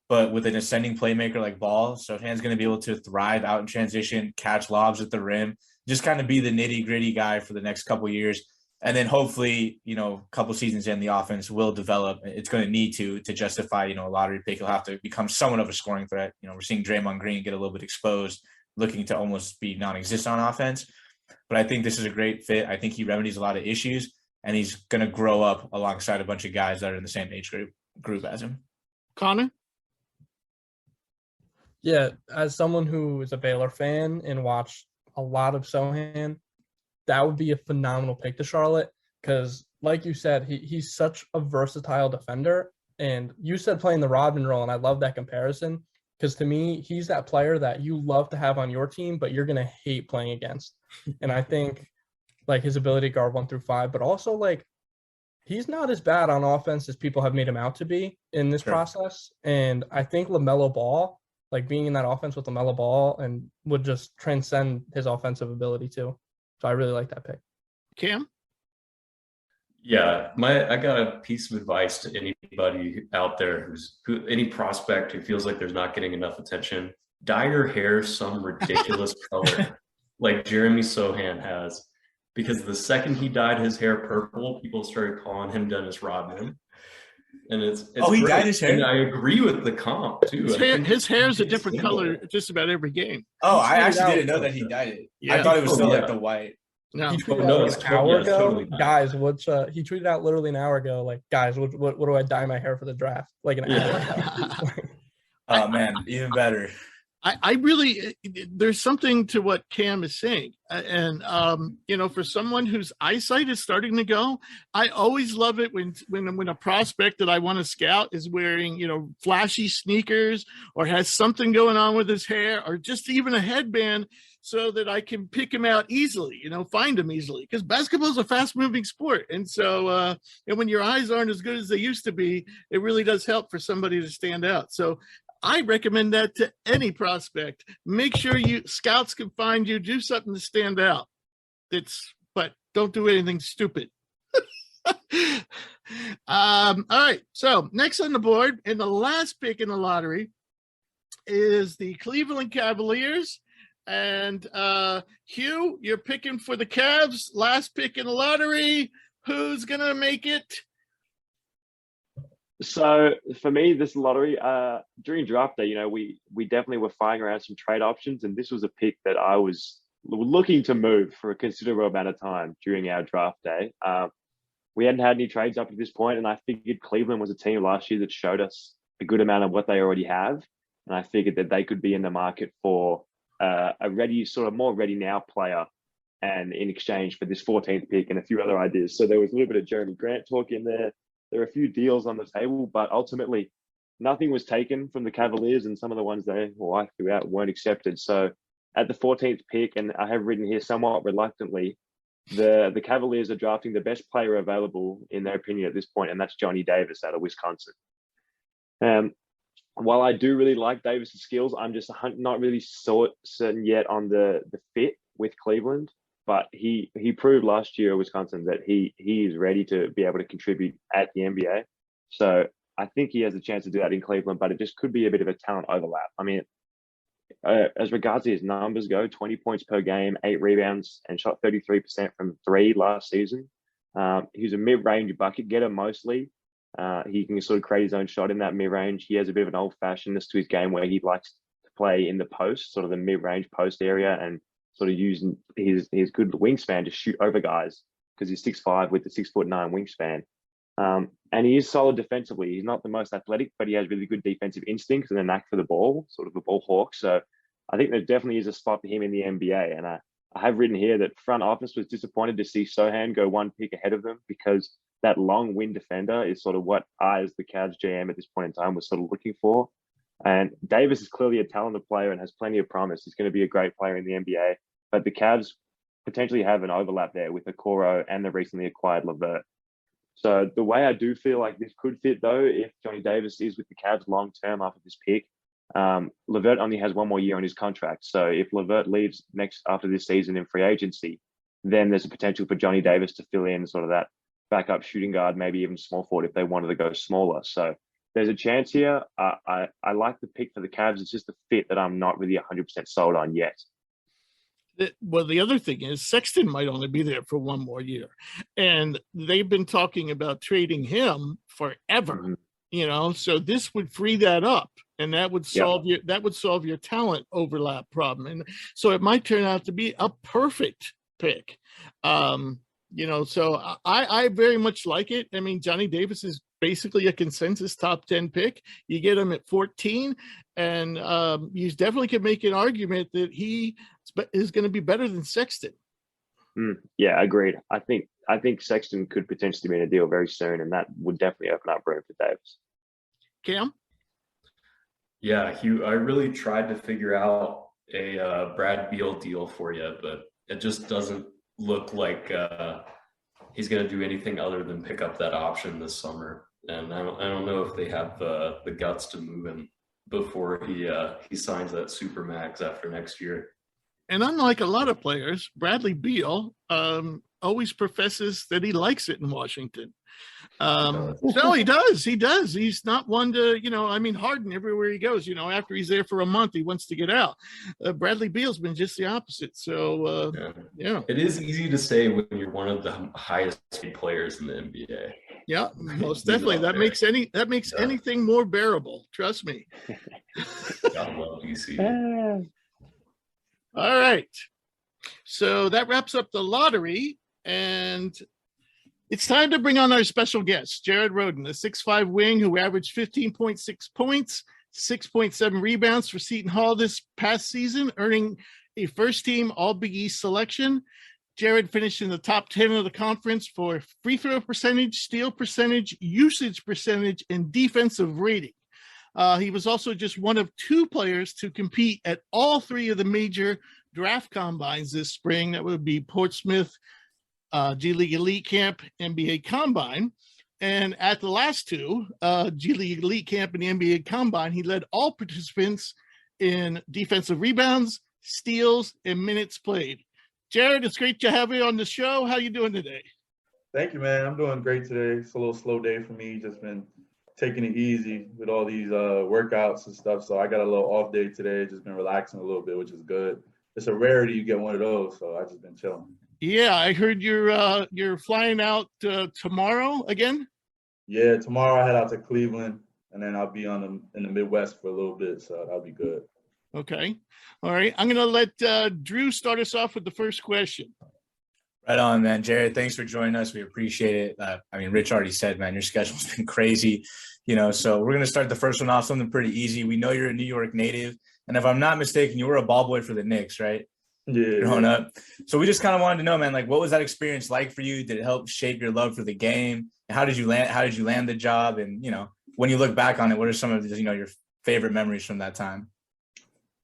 But with an ascending playmaker like Ball, Sochan's going to be able to thrive out in transition, catch lobs at the rim, just kind of be the nitty-gritty guy for the next couple of years. And then hopefully, a couple seasons in, the offense will develop. It's going to need to justify, a lottery pick. He'll have to become somewhat of a scoring threat. We're seeing Draymond Green get a little bit exposed, looking to almost be non-existent on offense. But I think this is a great fit. I think he remedies a lot of issues, and he's going to grow up alongside a bunch of guys that are in the same age group as him. Connor? Yeah, as someone who is a Baylor fan and watched a lot of Sochan, that would be a phenomenal pick to Charlotte because, like you said, he's such a versatile defender. And you said playing the Rodman role, and I love that comparison because to me, he's that player that you love to have on your team, but you're going to hate playing against. And I think like his ability to guard 1 through 5, but also like he's not as bad on offense as people have made him out to be in this process. And I think LaMelo Ball, like being in that offense with LaMelo Ball, and would just transcend his offensive ability too. So I really like that pick. Cam? Yeah, I got a piece of advice to anybody out there any prospect who feels like there's not getting enough attention. Dye your hair some ridiculous color, like Jeremy Sohan has, because the second he dyed his hair purple, people started calling him Dennis Rodman, and it's he great. dyed his hair. And I agree with the comp too. His hair is a different color just about every game. Oh, I actually didn't know that he dyed it. Yeah. I thought it was still like the white. No, He tweeted no, out it's like an hour ago, totally not. guys. He tweeted out literally an hour ago, like, guys, what do I dye my hair for the draft? Like an hour ago. Oh man, even better. I really, there's something to what Cam is saying. And, for someone whose eyesight is starting to go, I always love it when a prospect that I want to scout is wearing, flashy sneakers or has something going on with his hair or just even a headband so that I can pick him out easily, find him easily. Because basketball is a fast moving sport. And so, and when your eyes aren't as good as they used to be, it really does help for somebody to stand out. So I recommend that to any prospect. Make sure scouts can find you, do something to stand out. But don't do anything stupid. All right. So next on the board, and the last pick in the lottery is the Cleveland Cavaliers. And Hugh, you're picking for the Cavs. Last pick in the lottery. Who's gonna make it? So for me, this lottery, during draft day, we definitely were firing around some trade options, and this was a pick that I was looking to move for a considerable amount of time during our draft day. We hadn't had any trades up to this point, and I figured Cleveland was a team last year that showed us a good amount of what they already have, and I figured that they could be in the market for a more ready now player, and in exchange for this 14th pick and a few other ideas. So there was a little bit of Jeremy Grant talk in there. There are a few deals on the table, but ultimately nothing was taken from the Cavaliers, and some of the ones I threw out weren't accepted. So at the 14th pick, and I have written here somewhat reluctantly, the Cavaliers are drafting the best player available in their opinion at this point, and that's Johnny Davis out of Wisconsin. While I do really like Davis's skills, I'm just not really certain yet on the fit with Cleveland. But he proved last year at Wisconsin that he is ready to be able to contribute at the NBA. So I think he has a chance to do that in Cleveland, but it just could be a bit of a talent overlap. I mean, as regards to his numbers go, 20 points per game, 8 rebounds, and shot 33% from 3 last season. He's a mid-range bucket getter mostly. He can sort of create his own shot in that mid-range. He has a bit of an old-fashionedness to his game where he likes to play in the post, sort of the mid-range post area, and sort of using his good wingspan to shoot over guys because he's 6'5" with the 6'9" wingspan. And he is solid defensively. He's not the most athletic, but he has really good defensive instincts and a knack for the ball, sort of a ball hawk. So I think there definitely is a spot for him in the NBA. And I have written here that front office was disappointed to see Sohan go 1 pick ahead of them because that long wing defender is sort of what I, as the Cavs GM at this point in time, was sort of looking for. And Davis is clearly a talented player and has plenty of promise. He's going to be a great player in the NBA. But the Cavs potentially have an overlap there with Okoro and the recently acquired LeVert. So the way I do feel like this could fit, though, if Johnny Davis is with the Cavs long term after this pick, LeVert only has 1 more year on his contract. So if LeVert leaves after this season in free agency, then there's a potential for Johnny Davis to fill in sort of that backup shooting guard, maybe even small forward if they wanted to go smaller. So there's a chance here. I like the pick for the Cavs. It's just a fit that I'm not really 100% sold on yet. Well, the other thing is Sexton might only be there for 1 more year, and they've been talking about trading him forever. So this would free that up, and that would solve your talent overlap problem. And so it might turn out to be a perfect pick. So I very much like it. I mean, Johnny Davis is basically a consensus top 10 pick. You get him at 14, and you definitely could make an argument that he is going to be better than Sexton. Yeah, agreed. I think Sexton could potentially be in a deal very soon, and that would definitely open up room for Davis. Cam? Yeah, Hugh, I really tried to figure out a Brad Beal deal for you, but it just doesn't look like he's going to do anything other than pick up that option this summer. And I don't know if they have the guts to move him before he signs that super max after next year. And unlike a lot of players, Bradley Beal always professes that he likes it in Washington. So he does. He's not one to, Harden, everywhere he goes, after he's there for a month, he wants to get out. Bradley Beal's been just the opposite. So, It is easy to say when you're one of the highest paid players in the NBA. Yeah, most definitely. That makes anything more bearable. Trust me. God love DC. All right. So that wraps up the lottery, and it's time to bring on our special guest, Jared Rhoden, a 6'5" wing who averaged 15.6 points, 6.7 rebounds for Seton Hall this past season, earning a first-team All-Big East selection. Jared finished in the top 10 of the conference for free throw percentage, steal percentage, usage percentage, and defensive rating. He was also just one of 2 players to compete at all 3 of the major draft combines this spring. That would be Portsmouth, G League Elite Camp, NBA Combine. And at the last 2, G League Elite Camp and the NBA Combine, he led all participants in defensive rebounds, steals, and minutes played. Jared, it's great to have you on the show. How you doing today? Thank you, man. I'm doing great today. It's a little slow day for me. Just been taking it easy with all these workouts and stuff. So I got a little off day today. Just been relaxing a little bit, which is good. It's a rarity you get one of those. So I just been chilling. Yeah, I heard you're flying out tomorrow again. Yeah, tomorrow I head out to Cleveland, and then I'll be in the Midwest for a little bit. So that'll be good. Okay. All right. I'm going to let Drew start us off with the first question. Right on, man. Jared, thanks for joining us. We appreciate it. Rich already said, man, your schedule's been crazy, so we're going to start the first one off something pretty easy. We know you're a New York native, and if I'm not mistaken, you were a ball boy for the Knicks, right? Yeah. Growing up. So we just kind of wanted to know, man, like, what was that experience like for you? Did it help shape your love for the game? How did you land the job? And, when you look back on it, what are some of your favorite memories from that time?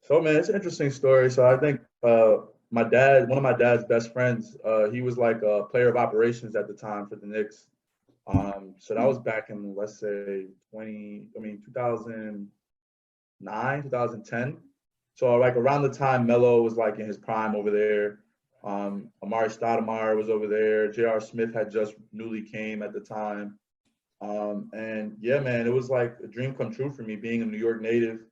So, man, it's an interesting story. So I think one of my dad's best friends, he was like a player of operations at the time for the Knicks. So that was back in, let's say, 2009, 2010. So like around the time Melo was like in his prime over there. Amari Stoudemire was over there. J.R. Smith had just newly came at the time. And yeah, man, it was like a dream come true for me being a New York native,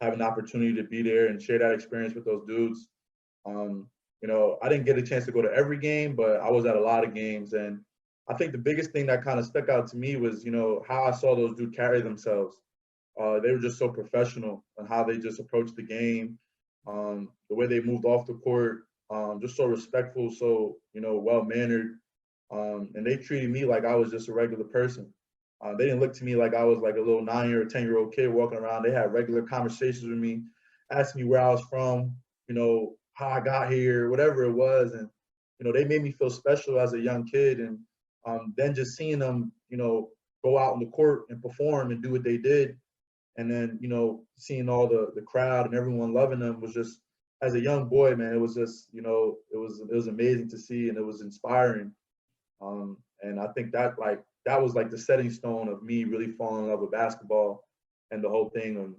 having the opportunity to be there and share that experience with those dudes. I didn't get a chance to go to every game, but I was at a lot of games. And I think the biggest thing that kind of stuck out to me was, how I saw those dudes carry themselves. They were just so professional and how they just approached the game, the way they moved off the court, just so respectful, so, well-mannered. And they treated me like I was just a regular person. They didn't look to me like I was like a little 9-year or 10-year-old kid walking around. They had regular conversations with me, asking me where I was from, how I got here, whatever it was. And, they made me feel special as a young kid. And then just seeing them, go out on the court and perform and do what they did. And then, seeing all the crowd and everyone loving them was just, as a young boy, man, it was just, it was amazing to see, and it was inspiring. And I think that was like the setting stone of me really falling in love with basketball and the whole thing of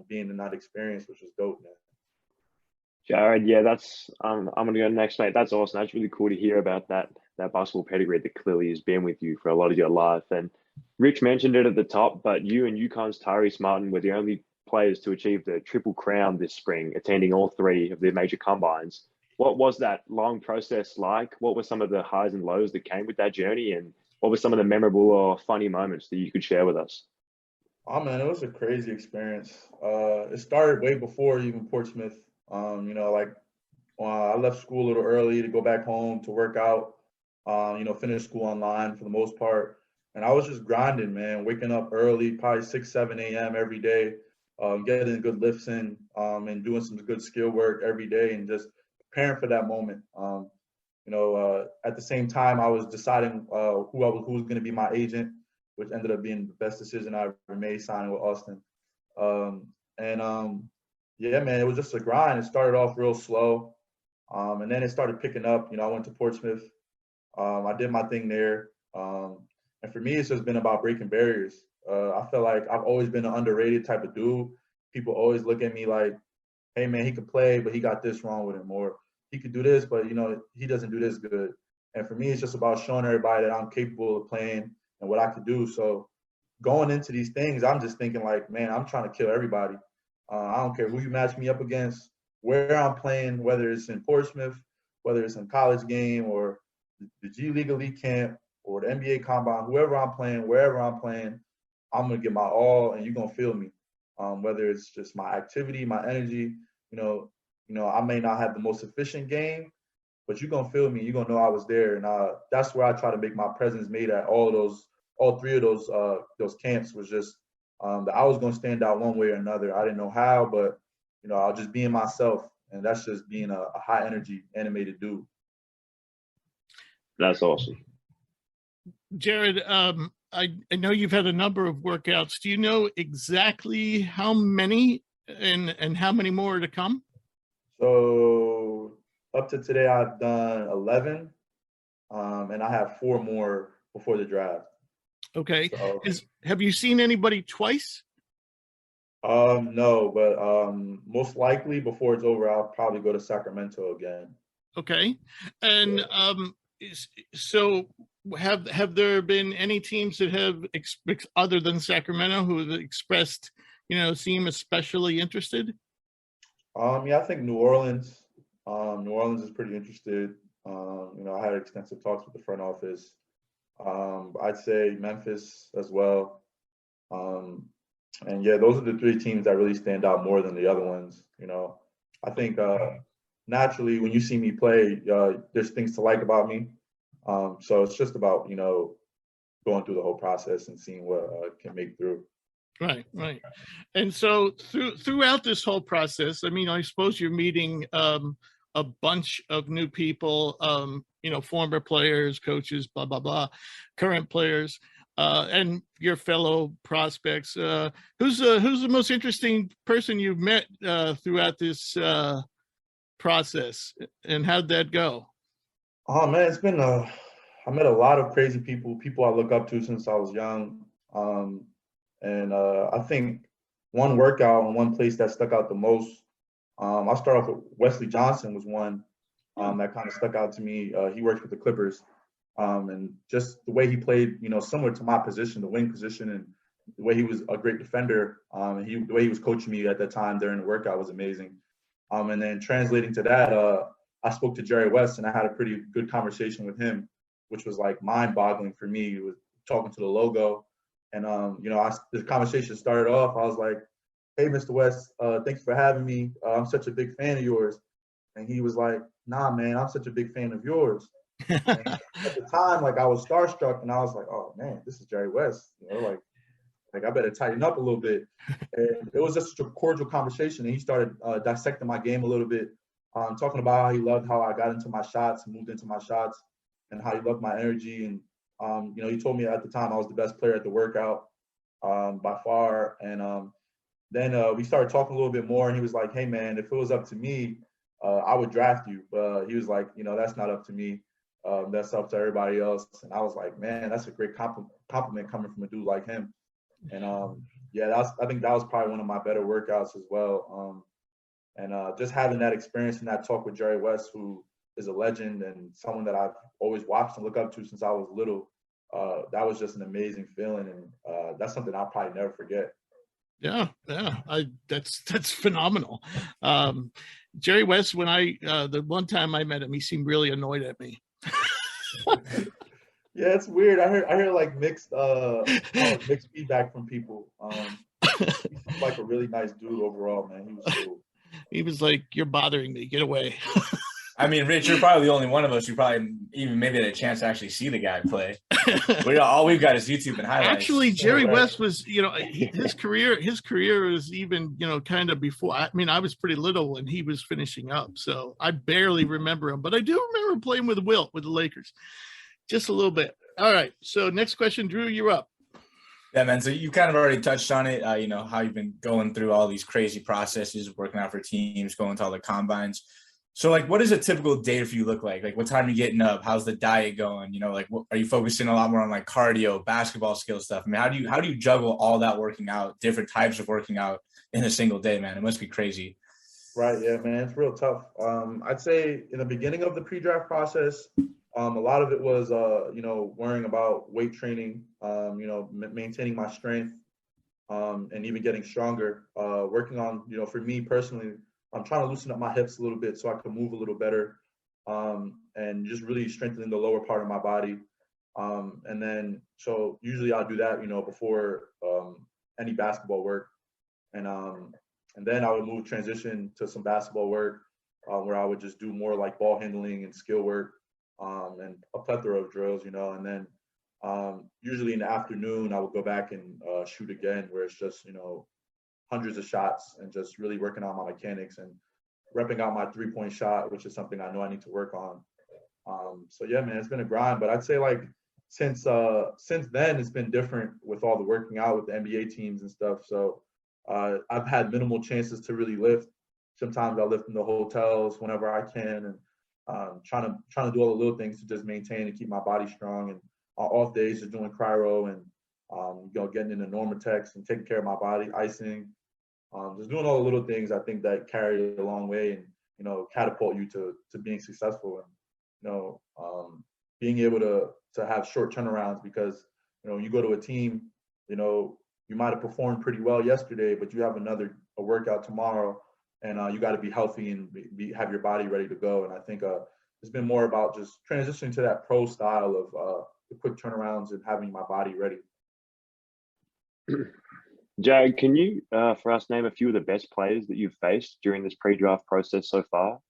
being in that experience, which was dope, man. Jared, yeah, I'm gonna go next, mate. That's awesome. That's really cool to hear about that basketball pedigree that clearly has been with you for a lot of your life. And Rich mentioned it at the top, but you and UConn's Tyrese Martin were the only players to achieve the Triple Crown this spring, attending all 3 of the major combines. What was that long process like? What were some of the highs and lows that came with that journey? And what were some of the memorable or funny moments that you could share with us? Oh, man, it was a crazy experience. It started way before even Portsmouth. I left school a little early to go back home to work out, finish school online for the most part. And I was just grinding, man, waking up early, probably 6, 7 a.m. every day, getting good lifts in, and doing some good skill work every day and just preparing for that moment. At the same time, I was deciding who was going to be my agent, which ended up being the best decision I ever made, signing with Austin. Yeah, man, it was just a grind. It started off real slow. And then it started picking up. I went to Portsmouth. I did my thing there. And for me, it's just been about breaking barriers. I feel like I've always been an underrated type of dude. People always look at me like, hey, man, he could play, but he got this wrong with him. Or he could do this, but, he doesn't do this good. And for me, it's just about showing everybody that I'm capable of playing and what I could do. So going into these things, I'm just thinking like, man, I'm trying to kill everybody. I don't care who you match me up against, where I'm playing, whether it's in Portsmouth, whether it's in college game or the G League Elite Camp or the NBA Combine, whoever I'm playing, wherever I'm playing, I'm going to give my all and you're going to feel me. Whether it's just my activity, my energy, I may not have the most efficient game, but you're going to feel me. You're going to know I was there. And that's where I try to make my presence made at all three of those camps was just that I was going to stand out one way or another. I didn't know how, but, I was just being myself. And that's just being a high energy animated dude. That's awesome. Jared, I know you've had a number of workouts. Do you know exactly how many and how many more to come? So up to today, I've done 11, and I have 4 more before the draft. Okay. So, Have you seen anybody twice? no, but most likely before it's over, I'll probably go to Sacramento again. Okay. And so have there been any teams that have other than Sacramento who have expressed, seem especially interested? Yeah, I think New Orleans. New Orleans is pretty interested. I had extensive talks with the front office. I'd say Memphis as well. And yeah, those are the 3 teams that really stand out more than the other ones. I think naturally when you see me play, there's things to like about me. So it's just about, going through the whole process and seeing what can make through. Right. And so throughout this whole process, I suppose you're meeting a bunch of new people, former players, coaches, blah, blah, blah, current players, and your fellow prospects. Who's the most interesting person you've met throughout this process, and how'd that go? Oh man, it's been I met a lot of crazy people I look up to since I was young. And I think one workout and one place that stuck out the most, I'll start off with Wesley Johnson was one that kind of stuck out to me. He works with the Clippers. And just the way he played, similar to my position, the wing position, and the way he was a great defender, and the way he was coaching me at that time during the workout was amazing. And then translating to that, I spoke to Jerry West, and I had a pretty good conversation with him, which was like mind-boggling for me. He was talking to the logo, and the conversation started off. I was like, "Hey, Mr. West, thanks for having me. I'm such a big fan of yours." And he was like, "Nah, man, I'm such a big fan of yours." And at the time, like I was starstruck, and I was like, "Oh man, this is Jerry West." Like I better tighten up a little bit. And it was just a cordial conversation, and he started dissecting my game a little bit, talking about how he loved how I got into my shots and moved into my shots, and how he loved my energy. And he told me at the time I was the best player at the workout by far. And then we started talking a little bit more, and he was like, "Hey man, if it was up to me, I would draft you." But he was like, "That's not up to me. That's up to everybody else." And I was like, "Man, that's a great compliment coming from a dude like him." And I think that was probably one of my better workouts as well. And just having that experience and that talk with Jerry West, who is a legend and someone that I've always watched and look up to since I was little, that was just an amazing feeling, and that's something I'll probably never forget. Yeah, that's phenomenal. Jerry West, when the one time I met him, he seemed really annoyed at me. Yeah, it's weird. I hear like mixed feedback from people. He seemed like a really nice dude overall, man. He was cool. He was like, "You're bothering me. Get away." I mean, Rich, you're probably the only one of us who probably even maybe had a chance to actually see the guy play. All we've got is YouTube and highlights. Actually, Jerry West was, his career is even, kind of before. I was pretty little when he was finishing up, so I barely remember him, but I do remember playing with Wilt with the Lakers, just a little bit. All right, so next question, Drew, you're up. Yeah, man. So you kind of already touched on it. How you've been going through all these crazy processes, working out for teams, going to all the combines. So like, what does a typical day for you look like? Like, what time are you getting up? How's the diet going? You know, like, what, are you focusing a lot more on like cardio, basketball skill stuff? I mean, how do you juggle all that working out, different types of working out in a single day, man? It must be crazy. Right, yeah, man, it's real tough. I'd say in the beginning of the pre-draft process, a lot of it was, worrying about weight training, maintaining my strength, and even getting stronger. Working on, for me personally, I'm trying to loosen up my hips a little bit so I can move a little better, and just really strengthening the lower part of my body. And then, so usually I'll do that, before any basketball work. And then I would transition to some basketball work, where I would just do more like ball handling and skill work, and a plethora of drills, and then usually in the afternoon I would go back and shoot again, where it's just, hundreds of shots and just really working on my mechanics and repping out my 3-point shot, which is something I know I need to work on. So yeah, man, it's been a grind, but I'd say like since then it's been different with all the working out with the NBA teams and stuff. So I've had minimal chances to really lift. Sometimes I lift in the hotels whenever I can, and trying to do all the little things to just maintain and keep my body strong. And on off days, just doing cryo and getting into Normatex and taking care of my body, icing, just doing all the little things. I think that carry a long way and catapult you to being successful and being able to have short turnarounds, because you go to a team, you might have performed pretty well yesterday, but you have a workout tomorrow, and you got to be healthy and have your body ready to go. And I think it's been more about just transitioning to that pro style of the quick turnarounds and having my body ready. Jared, can you, for us, name a few of the best players that you've faced during this pre-draft process so far?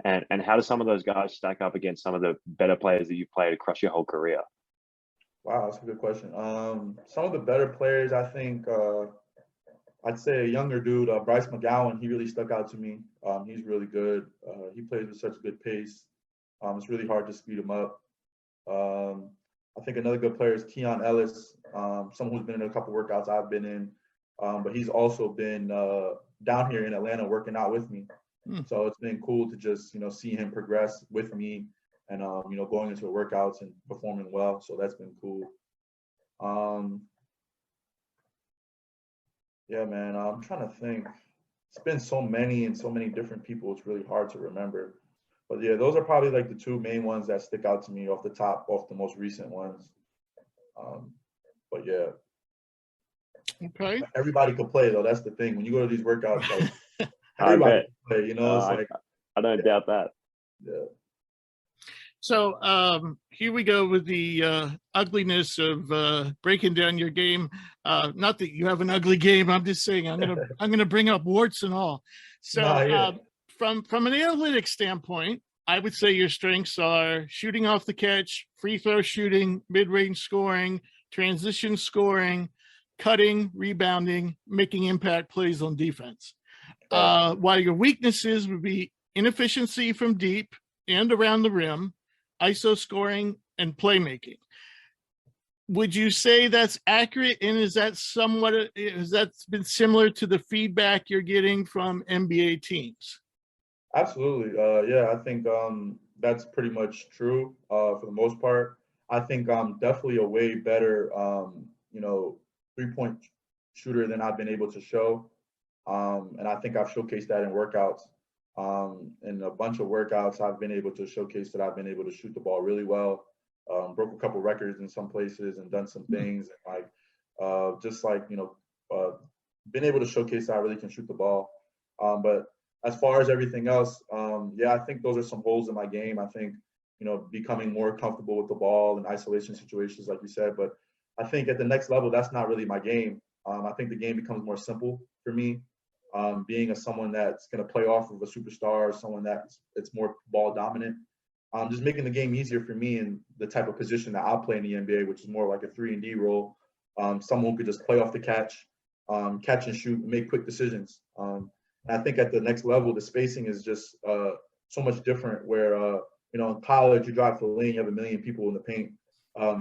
And how do some of those guys stack up against some of the better players that you've played across your whole career? Wow, that's a good question. Some of the better players, I think, I'd say a younger dude, Bryce McGowan, he really stuck out to me. He's really good. He plays with such a good pace. It's really hard to speed him up. I think another good player is Keon Ellis, someone who's been in a couple workouts I've been in, but he's also been down here in Atlanta working out with me. So it's been cool to just, see him progress with me and, going into workouts and performing well. So that's been cool. Yeah, man, I'm trying to think. It's been so many and so many different people. It's really hard to remember. But yeah, those are probably like the two main ones that stick out to me off the most recent ones. But yeah. Okay. Everybody could play though. That's the thing. When you go to these workouts, like everybody can play, it's like I don't doubt that. Yeah. So here we go with the ugliness of breaking down your game. Not that you have an ugly game. I'm just saying I'm gonna bring up warts and all. So from an analytics standpoint, I would say your strengths are shooting off the catch, free throw shooting, mid-range scoring, transition scoring, cutting, rebounding, making impact plays on defense. While your weaknesses would be inefficiency from deep and around the rim, ISO scoring, and playmaking. Would you say that's accurate? And has that been similar to the feedback you're getting from NBA teams? Absolutely. Yeah, I think that's pretty much true for the most part. I think I'm definitely a way better, 3-point shooter than I've been able to show. And I think I've showcased that in workouts. In a bunch of workouts, I've been able to showcase that I've been able to shoot the ball really well. Broke a couple records in some places and done some things, and been able to showcase that I really can shoot the ball. But as far as everything else, I think those are some holes in my game. I think, becoming more comfortable with the ball in isolation situations, like you said. But I think at the next level, that's not really my game. I think the game becomes more simple for me. Being someone that's going to play off of a superstar, someone it's more ball dominant, just making the game easier for me in the type of position that I'll play in the NBA, which is more like a 3-and-D role. Someone who could just play off the catch and shoot, and make quick decisions. And I think at the next level, the spacing is just so much different. Where in college, you drive to the lane, you have a million people in the paint,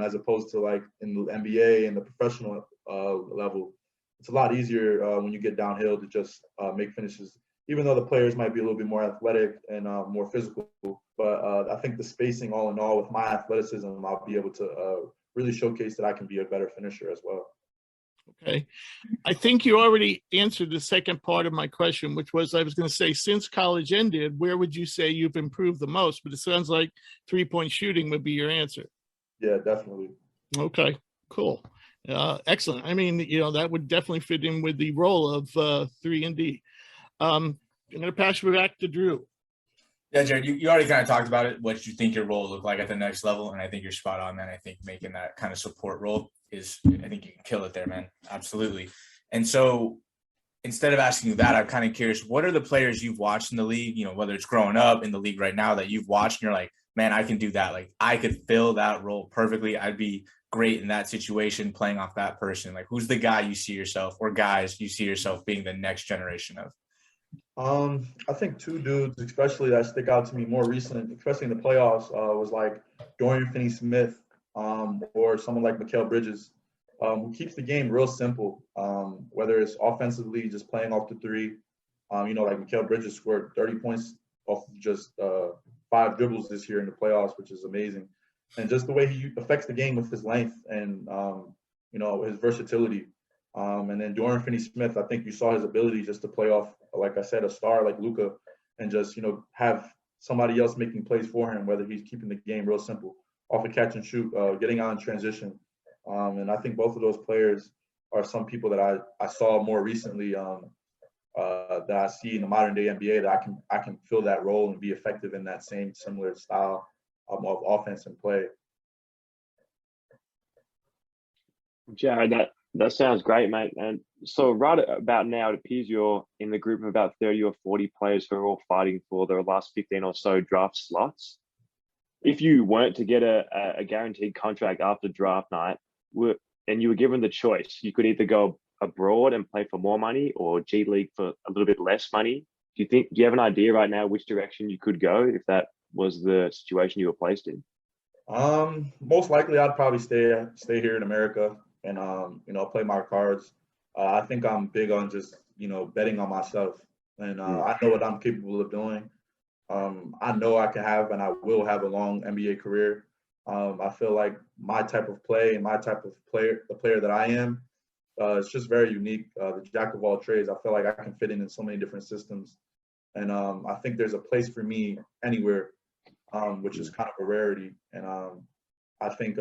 as opposed to like in the NBA and the professional level. It's a lot easier when you get downhill to just make finishes even though the players might be a little bit more athletic and more physical. But I think the spacing, all in all, with my athleticism, I'll be able to really showcase that I can be a better finisher as well. Okay. I think you already answered the second part of my question, which was I was going to say, since college ended, where would you say you've improved the most? But it sounds like 3-point shooting would be your answer. Yeah, definitely. Okay, cool. Excellent. I mean, that would definitely fit in with the role of 3-and-D. I'm going to pass you back to Drew. Yeah, Jared, you already kind of talked about it, what you think your role will look like at the next level. And I think you're spot on, man. I think making that kind of support role I think you can kill it there, man. Absolutely. And so instead of asking you that, I'm kind of curious, what are the players you've watched in the league, whether it's growing up in the league right now that you've watched and you're like, man, I can do that. Like I could fill that role perfectly. I'd be great in that situation playing off that person. Like who's the guy you see yourself or guys you see yourself being the next generation of? I think two dudes, especially that stick out to me more recent, especially in the playoffs, was like Dorian Finney-Smith or someone like Mikal Bridges, who keeps the game real simple, whether it's offensively, just playing off the three. Like Mikal Bridges scored 30 points off of just 5 dribbles this year in the playoffs, which is amazing. And just the way he affects the game with his length and, his versatility. And then Dorian Finney-Smith, I think you saw his ability just to play off, like I said, a star like Luka, and just, have somebody else making plays for him, whether he's keeping the game real simple, off a catch and shoot, getting out in transition. And I think both of those players are some people that I saw more recently that I see in the modern day NBA that I can fill that role and be effective in that same similar style of offense and play. Jared, that sounds great, mate. And so right about now, it appears you're in the group of about 30 or 40 players who are all fighting for their last 15 or so draft slots. If you weren't to get a guaranteed contract after draft night, and you were given the choice, you could either go abroad and play for more money or G League for a little bit less money. Do you have an idea right now which direction you could go if that was the situation you were placed in? Most likely I'd probably stay here in America and play my cards. I think I'm big on just betting on myself, and I know what I'm capable of doing. I know I can have and I will have a long NBA career. I feel like my type of play and my type of player, the player that I am, it's just very unique. The jack of all trades. I feel like I can fit in so many different systems, and I think there's a place for me anywhere, which is kind of a rarity. And I think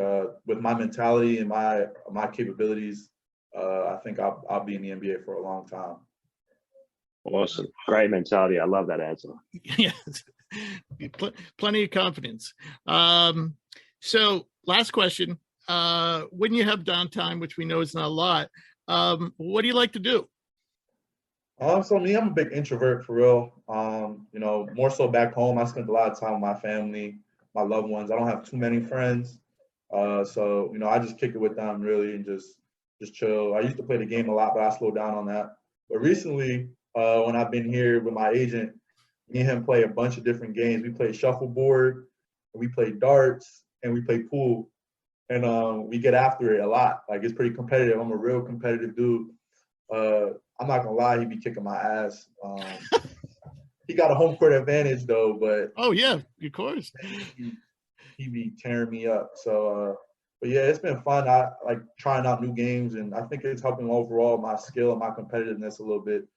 with my mentality and my capabilities, I think I'll be in the NBA for a long time. Awesome. Great mentality. I love that answer. Yeah, plenty of confidence. So last question. When you have downtime, which we know is not a lot, what do you like to do? So me, I'm a big introvert for real. More so back home, I spend a lot of time with my family, my loved ones. I don't have too many friends. So I just kick it with them really and just chill. I used to play the game a lot, but I slowed down on that. But recently, when I've been here with my agent, me and him play a bunch of different games. We play shuffleboard, we play darts, and we play pool. And we get after it a lot. Like, it's pretty competitive. I'm a real competitive dude. I'm not gonna lie, he be kicking my ass. He got a home court advantage though, but oh yeah, of course. He be tearing me up. So but yeah, it's been fun. I like trying out new games, and I think it's helping overall my skill and my competitiveness a little bit.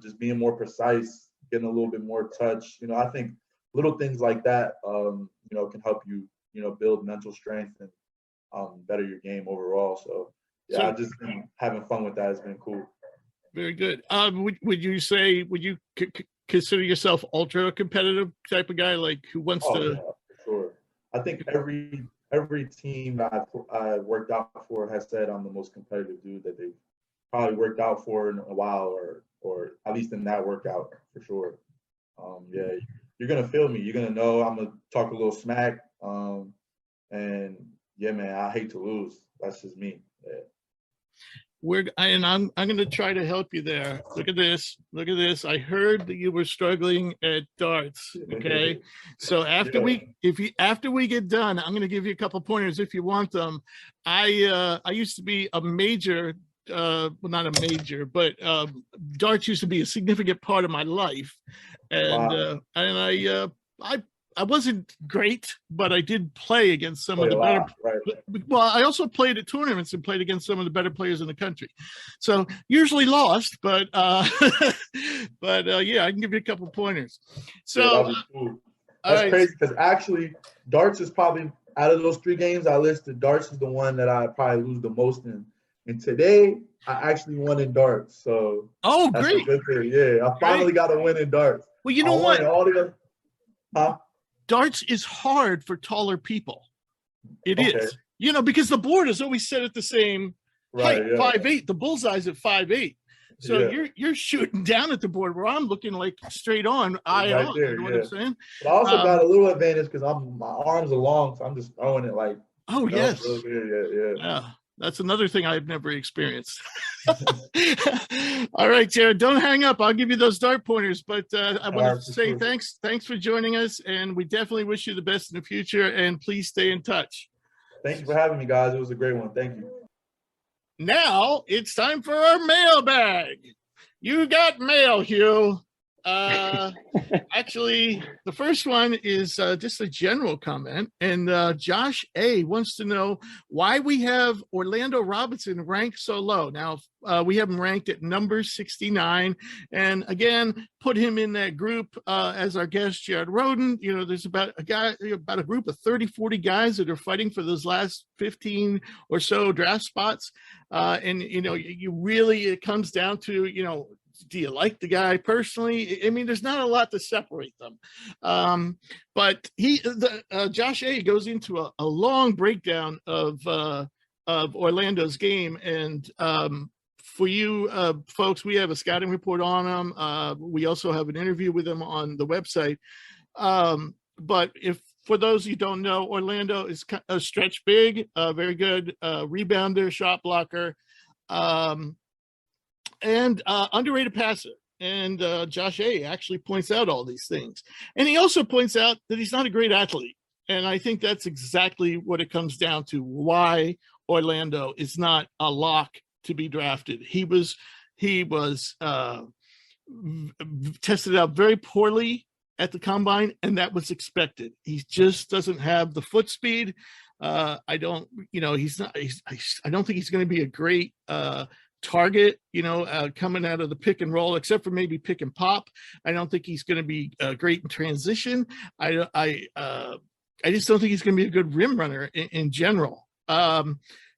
Just being more precise, getting a little bit more touch. I think little things like that can help you build mental strength and better your game overall. So yeah, I've just been having fun with that. It's been cool. Very good. Would you consider yourself ultra competitive type of guy, like who wants to? Yeah, for sure. I think every team that I worked out for has said I'm the most competitive dude that they've probably worked out for in a while, or at least in that workout for sure. Yeah, you're gonna feel me. You're gonna know I'm gonna talk a little smack. And yeah, man, I hate to lose. That's just me. Yeah. I'm going to try to help you there. Look at this. I heard that you were struggling at darts. Okay, so after we get done, I'm going to give you a couple pointers if you want them. I used to be a major well, not a major, but darts used to be a significant part of my life, and Wow. I wasn't great, but I did play against some of Play the a better. lot, right? Well, I also played at tournaments and played against some of the better players in the country. So usually lost, but yeah, I can give you a couple pointers. So Yeah, that'd be cool. all That's right. crazy because actually, darts is probably out of those 3 games I listed. Darts is the one that I probably lose the most in. And today, I actually won in darts. So Oh, that's great. a good thing. Yeah, I finally got a win in darts. Well, you I know won what? in all the. Huh? Darts is hard for taller people. It Okay. is, because the board is always set at the same height, Right. Yeah. 5'8". The bullseye's at 5'8". So Yeah. you're shooting down at the board where I'm looking like straight on, eye Right on. there, You know what yeah. I'm saying? But I also got a little advantage because my arms are long, so I'm just throwing it like. Oh, yes. Real good. Yeah. Yeah, that's another thing I've never experienced. All right, Jared, don't hang up. I'll give you those dart pointers, but I want to say thanks for joining us, and we definitely wish you the best in the future, and please stay in touch. Thank you for having me, guys. It was a great one. Thank you. Now it's time for our mailbag. You got mail, Hugh. Actually, the first one is just a general comment, and Josh A wants to know why we have Orlando Robinson ranked so low. Now, we have him ranked at number 69, and again, put him in that group as our guest, Jared Rhoden. There's about a group of 30, 40 guys that are fighting for those last 15 or so draft spots, and you really, it comes down to do you like the guy personally? I mean, there's not a lot to separate them. But Josh A goes into a long breakdown of Orlando's game. And for you folks, we have a scouting report on him. We also have an interview with him on the website. But for those you don't know, Orlando is a stretch big, very good rebounder, shot blocker, and underrated passer. And Josh A actually points out all these things. And he also points out that he's not a great athlete. And I think that's exactly what it comes down to, why Orlando is not a lock to be drafted. He was tested out very poorly at the combine, and that was expected. He just doesn't have the foot speed. I don't think he's going to be a great target, coming out of the pick and roll, except for maybe pick and pop. I don't think he's going to be great in transition. I just don't think he's going to be a good rim runner in general.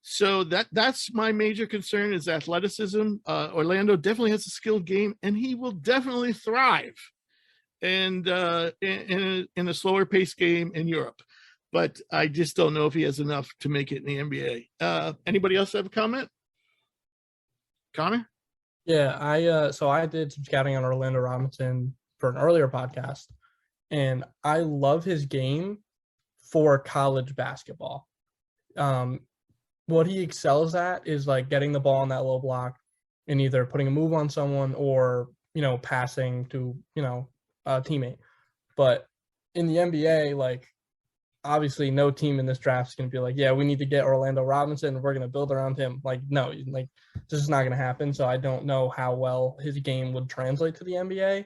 So that's my major concern is athleticism. Orlando definitely has a skilled game, and he will definitely thrive and in a slower paced game in Europe. But I just don't know if he has enough to make it in the NBA. Anybody else have a comment? Connor? Yeah, I did some scouting on Orlando Robinson for an earlier podcast, and I love his game for college basketball. What he excels at is like getting the ball on that low block and either putting a move on someone or, passing to, a teammate. But in the NBA, like, obviously no team in this draft is going to be like, yeah, we need to get Orlando Robinson. We're going to build around him. Like, no, like this is not going to happen. So I don't know how well his game would translate to the NBA.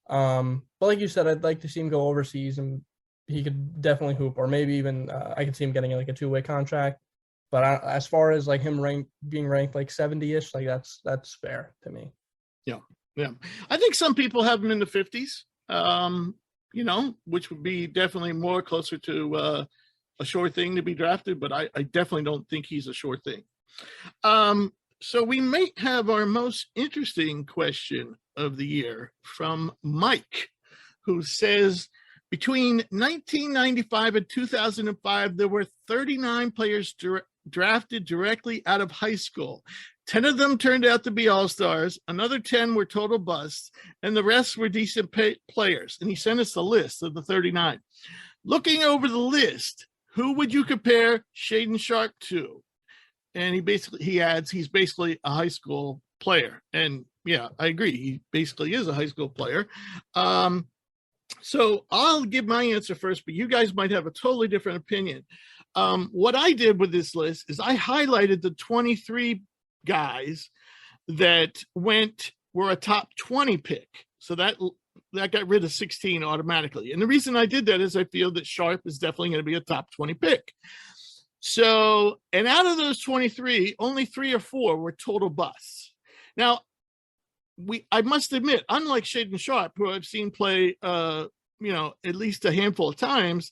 But like you said, I'd like to see him go overseas and he could definitely hoop, or maybe even I could see him getting like a 2-way contract. But as far as like him being ranked like 70-ish, like that's fair to me. Yeah. I think some people have him in the 50s. Which would be definitely more closer to a sure thing to be drafted, but I definitely don't think he's a sure thing. So we might have our most interesting question of the year from Mike, who says, between 1995 and 2005, there were 39 players drafted directly out of high school. 10 of them turned out to be all-stars. Another 10 were total busts, and the rest were decent players. And he sent us a list of the 39. Looking over the list, who would you compare Shaedon Sharpe to? And he adds, he's basically a high school player. And yeah, I agree. He basically is a high school player. So I'll give my answer first, but you guys might have a totally different opinion. What I did with this list is I highlighted the 23 guys that were a top 20 pick. So that got rid of 16 automatically. And the reason I did that is I feel that Sharp is definitely going to be a top 20 pick. So, and out of those 23, only 3 or 4 were total busts. Now, I must admit, unlike Seton Sharp, who I've seen play, at least a handful of times,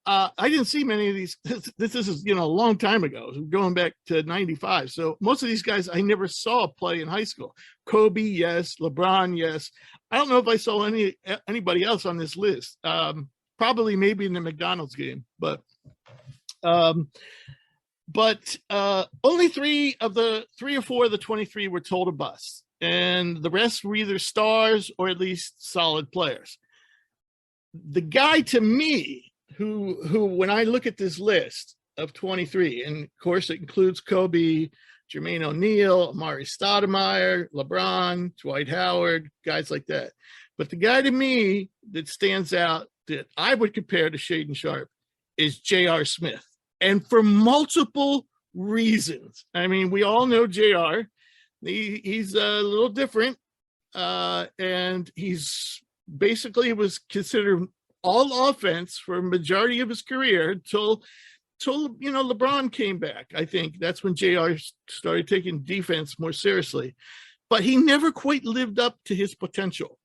I didn't see many of these. This is, a long time ago, going back to 95. So most of these guys I never saw play in high school. Kobe, yes. LeBron, yes. I don't know if I saw anybody else on this list. Probably maybe in the McDonald's game, but only 3 or 4 of the 23 were total busts, and the rest were either stars or at least solid players. The guy to me who when I look at this list of 23, and of course it includes Kobe, Jermaine O'Neal, Amari Stoudemire, LeBron, Dwight Howard, guys like that. But the guy to me that stands out that I would compare to Shaden Sharp is J.R. Smith. And for multiple reasons. I mean, we all know J.R. He's a little different. And he's basically was considered all offense for a majority of his career until LeBron came back. I think that's when JR started taking defense more seriously, but he never quite lived up to his potential.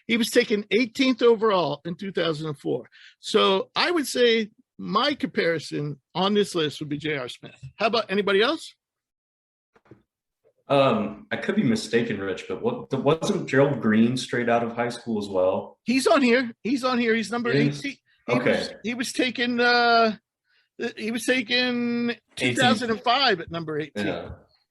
He was taken 18th overall in 2004. So I would say my comparison on this list would be J.R. Smith. How about anybody else? I could be mistaken, Rich, but wasn't Gerald Green straight out of high school as well? He's on here. He's number 18. He was taken 2005 at number 18. Yeah.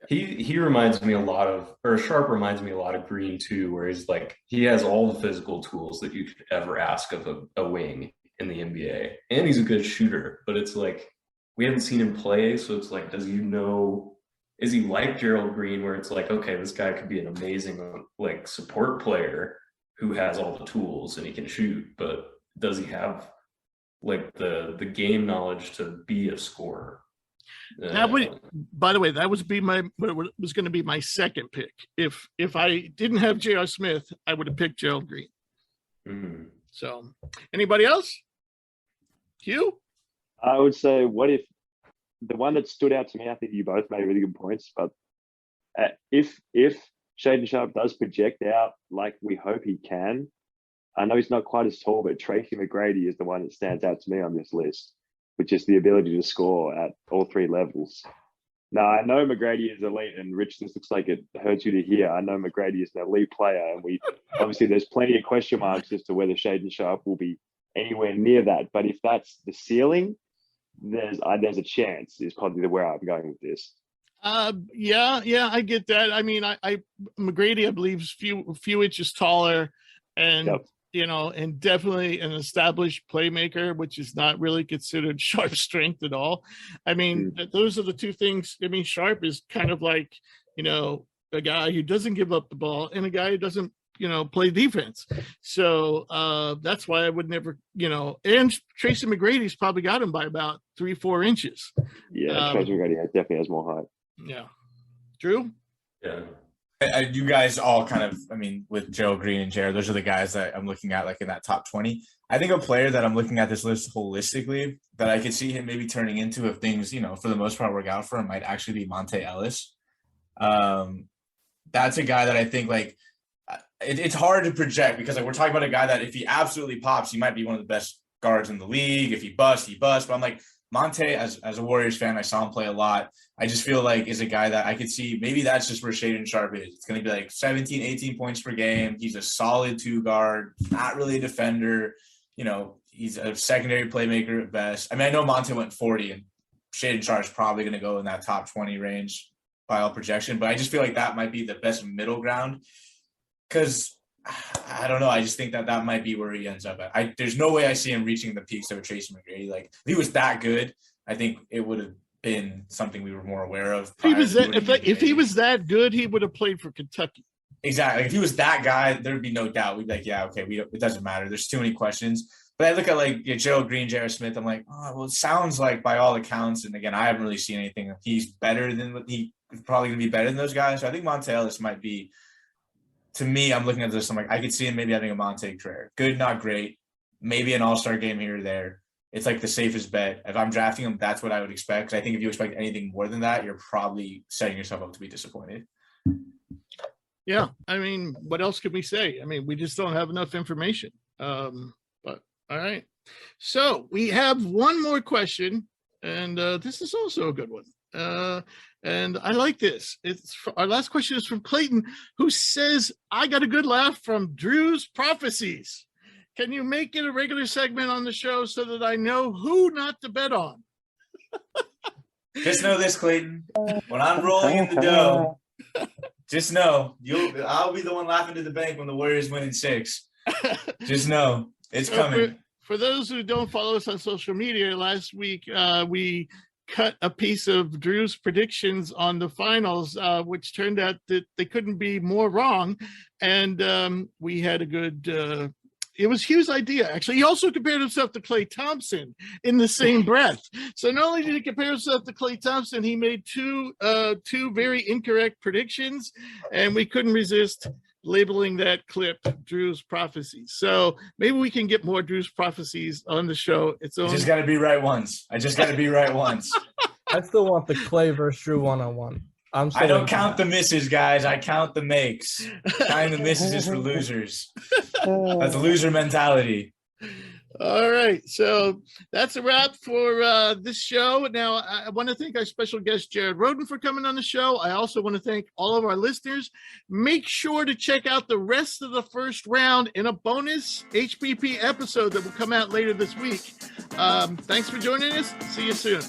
He reminds me a lot of, or Sharp reminds me a lot of Green too, where he's like, he has all the physical tools that you could ever ask of a wing in the NBA, and he's a good shooter. But it's like, we haven't seen him play, so it's like, is he like Gerald Green, where it's like, okay, this guy could be an amazing like support player who has all the tools and he can shoot, but does he have like the game knowledge to be a scorer? That would, by the way, that was going to be my second pick. If I didn't have J.R. Smith, I would have picked Gerald Green. Mm-hmm. So, anybody else? Hugh? I would say, what if the one that stood out to me, I think you both made really good points, but if Shaden Sharp does project out like we hope he can, I know he's not quite as tall, but Tracy McGrady is the one that stands out to me on this list, which is the ability to score at all 3 levels. Now, I know McGrady is elite, and Rich, this looks like it hurts you to hear. I know McGrady is an elite player, and obviously there's plenty of question marks as to whether Shaden Sharp will be anywhere near that. But if that's the ceiling, there's a chance is probably where I'm going with this. Yeah, I get that. I mean, McGrady, I believe, is few inches taller, and Yep. And definitely an established playmaker, which is not really considered Sharp's strength at all. I mean, those are the two things. I mean, Sharp is kind of like, a guy who doesn't give up the ball and a guy who doesn't, play defense. So that's why I would never, and Tracy McGrady's probably got him by about 3-4 inches. Yeah, Tracy McGrady definitely has more height. Yeah. Drew? Yeah. You guys all kind of, with Joe Green and Jared, those are the guys that I'm looking at like in that top 20. I think a player that I'm looking at this list holistically that I could see him maybe turning into if things, for the most part work out for him might actually be Monte Ellis. That's a guy that I think like it's hard to project because like we're talking about a guy that if he absolutely pops, he might be one of the best guards in the league. If he busts, he busts. But I'm like, Monte, as a Warriors fan, I saw him play a lot. I just feel like is a guy that I could see maybe that's just where Shaden Sharp is. It's going to be like 17, 18 points per game. He's a solid 2 guard, not really a defender. He's a secondary playmaker at best. I mean, I know Monte went 40 and Shaden Sharp is probably going to go in that top 20 range by all projection, but I just feel like that might be the best middle ground because I don't know. I just think that might be where he ends up at. There's no way I see him reaching the peaks of Tracy McGrady. Like if he was that good, I think it would have been something we were more aware of. If he was that good, he would have played for Kentucky. Exactly. If he was that guy, there'd be no doubt. We'd be like, yeah, okay, it doesn't matter. There's too many questions. But I look at like Joe Green, Jared Smith. I'm like, oh, well, it sounds like by all accounts, and again, I haven't really seen anything. He's better than he probably gonna be better than those guys. So I think Monte Ellis might be. To me, I'm looking at this. I'm like, I could see him maybe having a Monte career. Good, not great. Maybe an all-star game here or there. It's like the safest bet. If I'm drafting him, that's what I would expect. 'Cause I think if you expect anything more than that, you're probably setting yourself up to be disappointed. Yeah, I mean, what else can we say? I mean, we just don't have enough information. But all right. So we have one more question, and this is also a good one. And I like this. Our last question is from Clayton, who says, I got a good laugh from Drew's prophecies. Can you make it a regular segment on the show so that I know who not to bet on? Just know this, Clayton. When I'm rolling in the dough, just know I'll be the one laughing to the bank when the Warriors win in 6. Just know it's coming. For those who don't follow us on social media, last week we cut a piece of Drew's predictions on the finals, which turned out that they couldn't be more wrong. And we had a good, it was Hugh's idea, actually. He also compared himself to Klay Thompson in the same breath. So not only did he compare himself to Klay Thompson, he made two very incorrect predictions, and we couldn't resist labeling that clip Drew's prophecies. So maybe we can get more Drew's prophecies on the show. It's just got to be right once. I just got to be right once. I still want the Clay versus Drew 1-on-1. I don't count the misses, guys. I count the makes. Counting the misses is for losers. That's a loser mentality. All right. So that's a wrap for this show. Now, I want to thank our special guest, Jared Rhoden, for coming on the show. I also want to thank all of our listeners. Make sure to check out the rest of the first round in a bonus HPP episode that will come out later this week. Thanks for joining us. See you soon.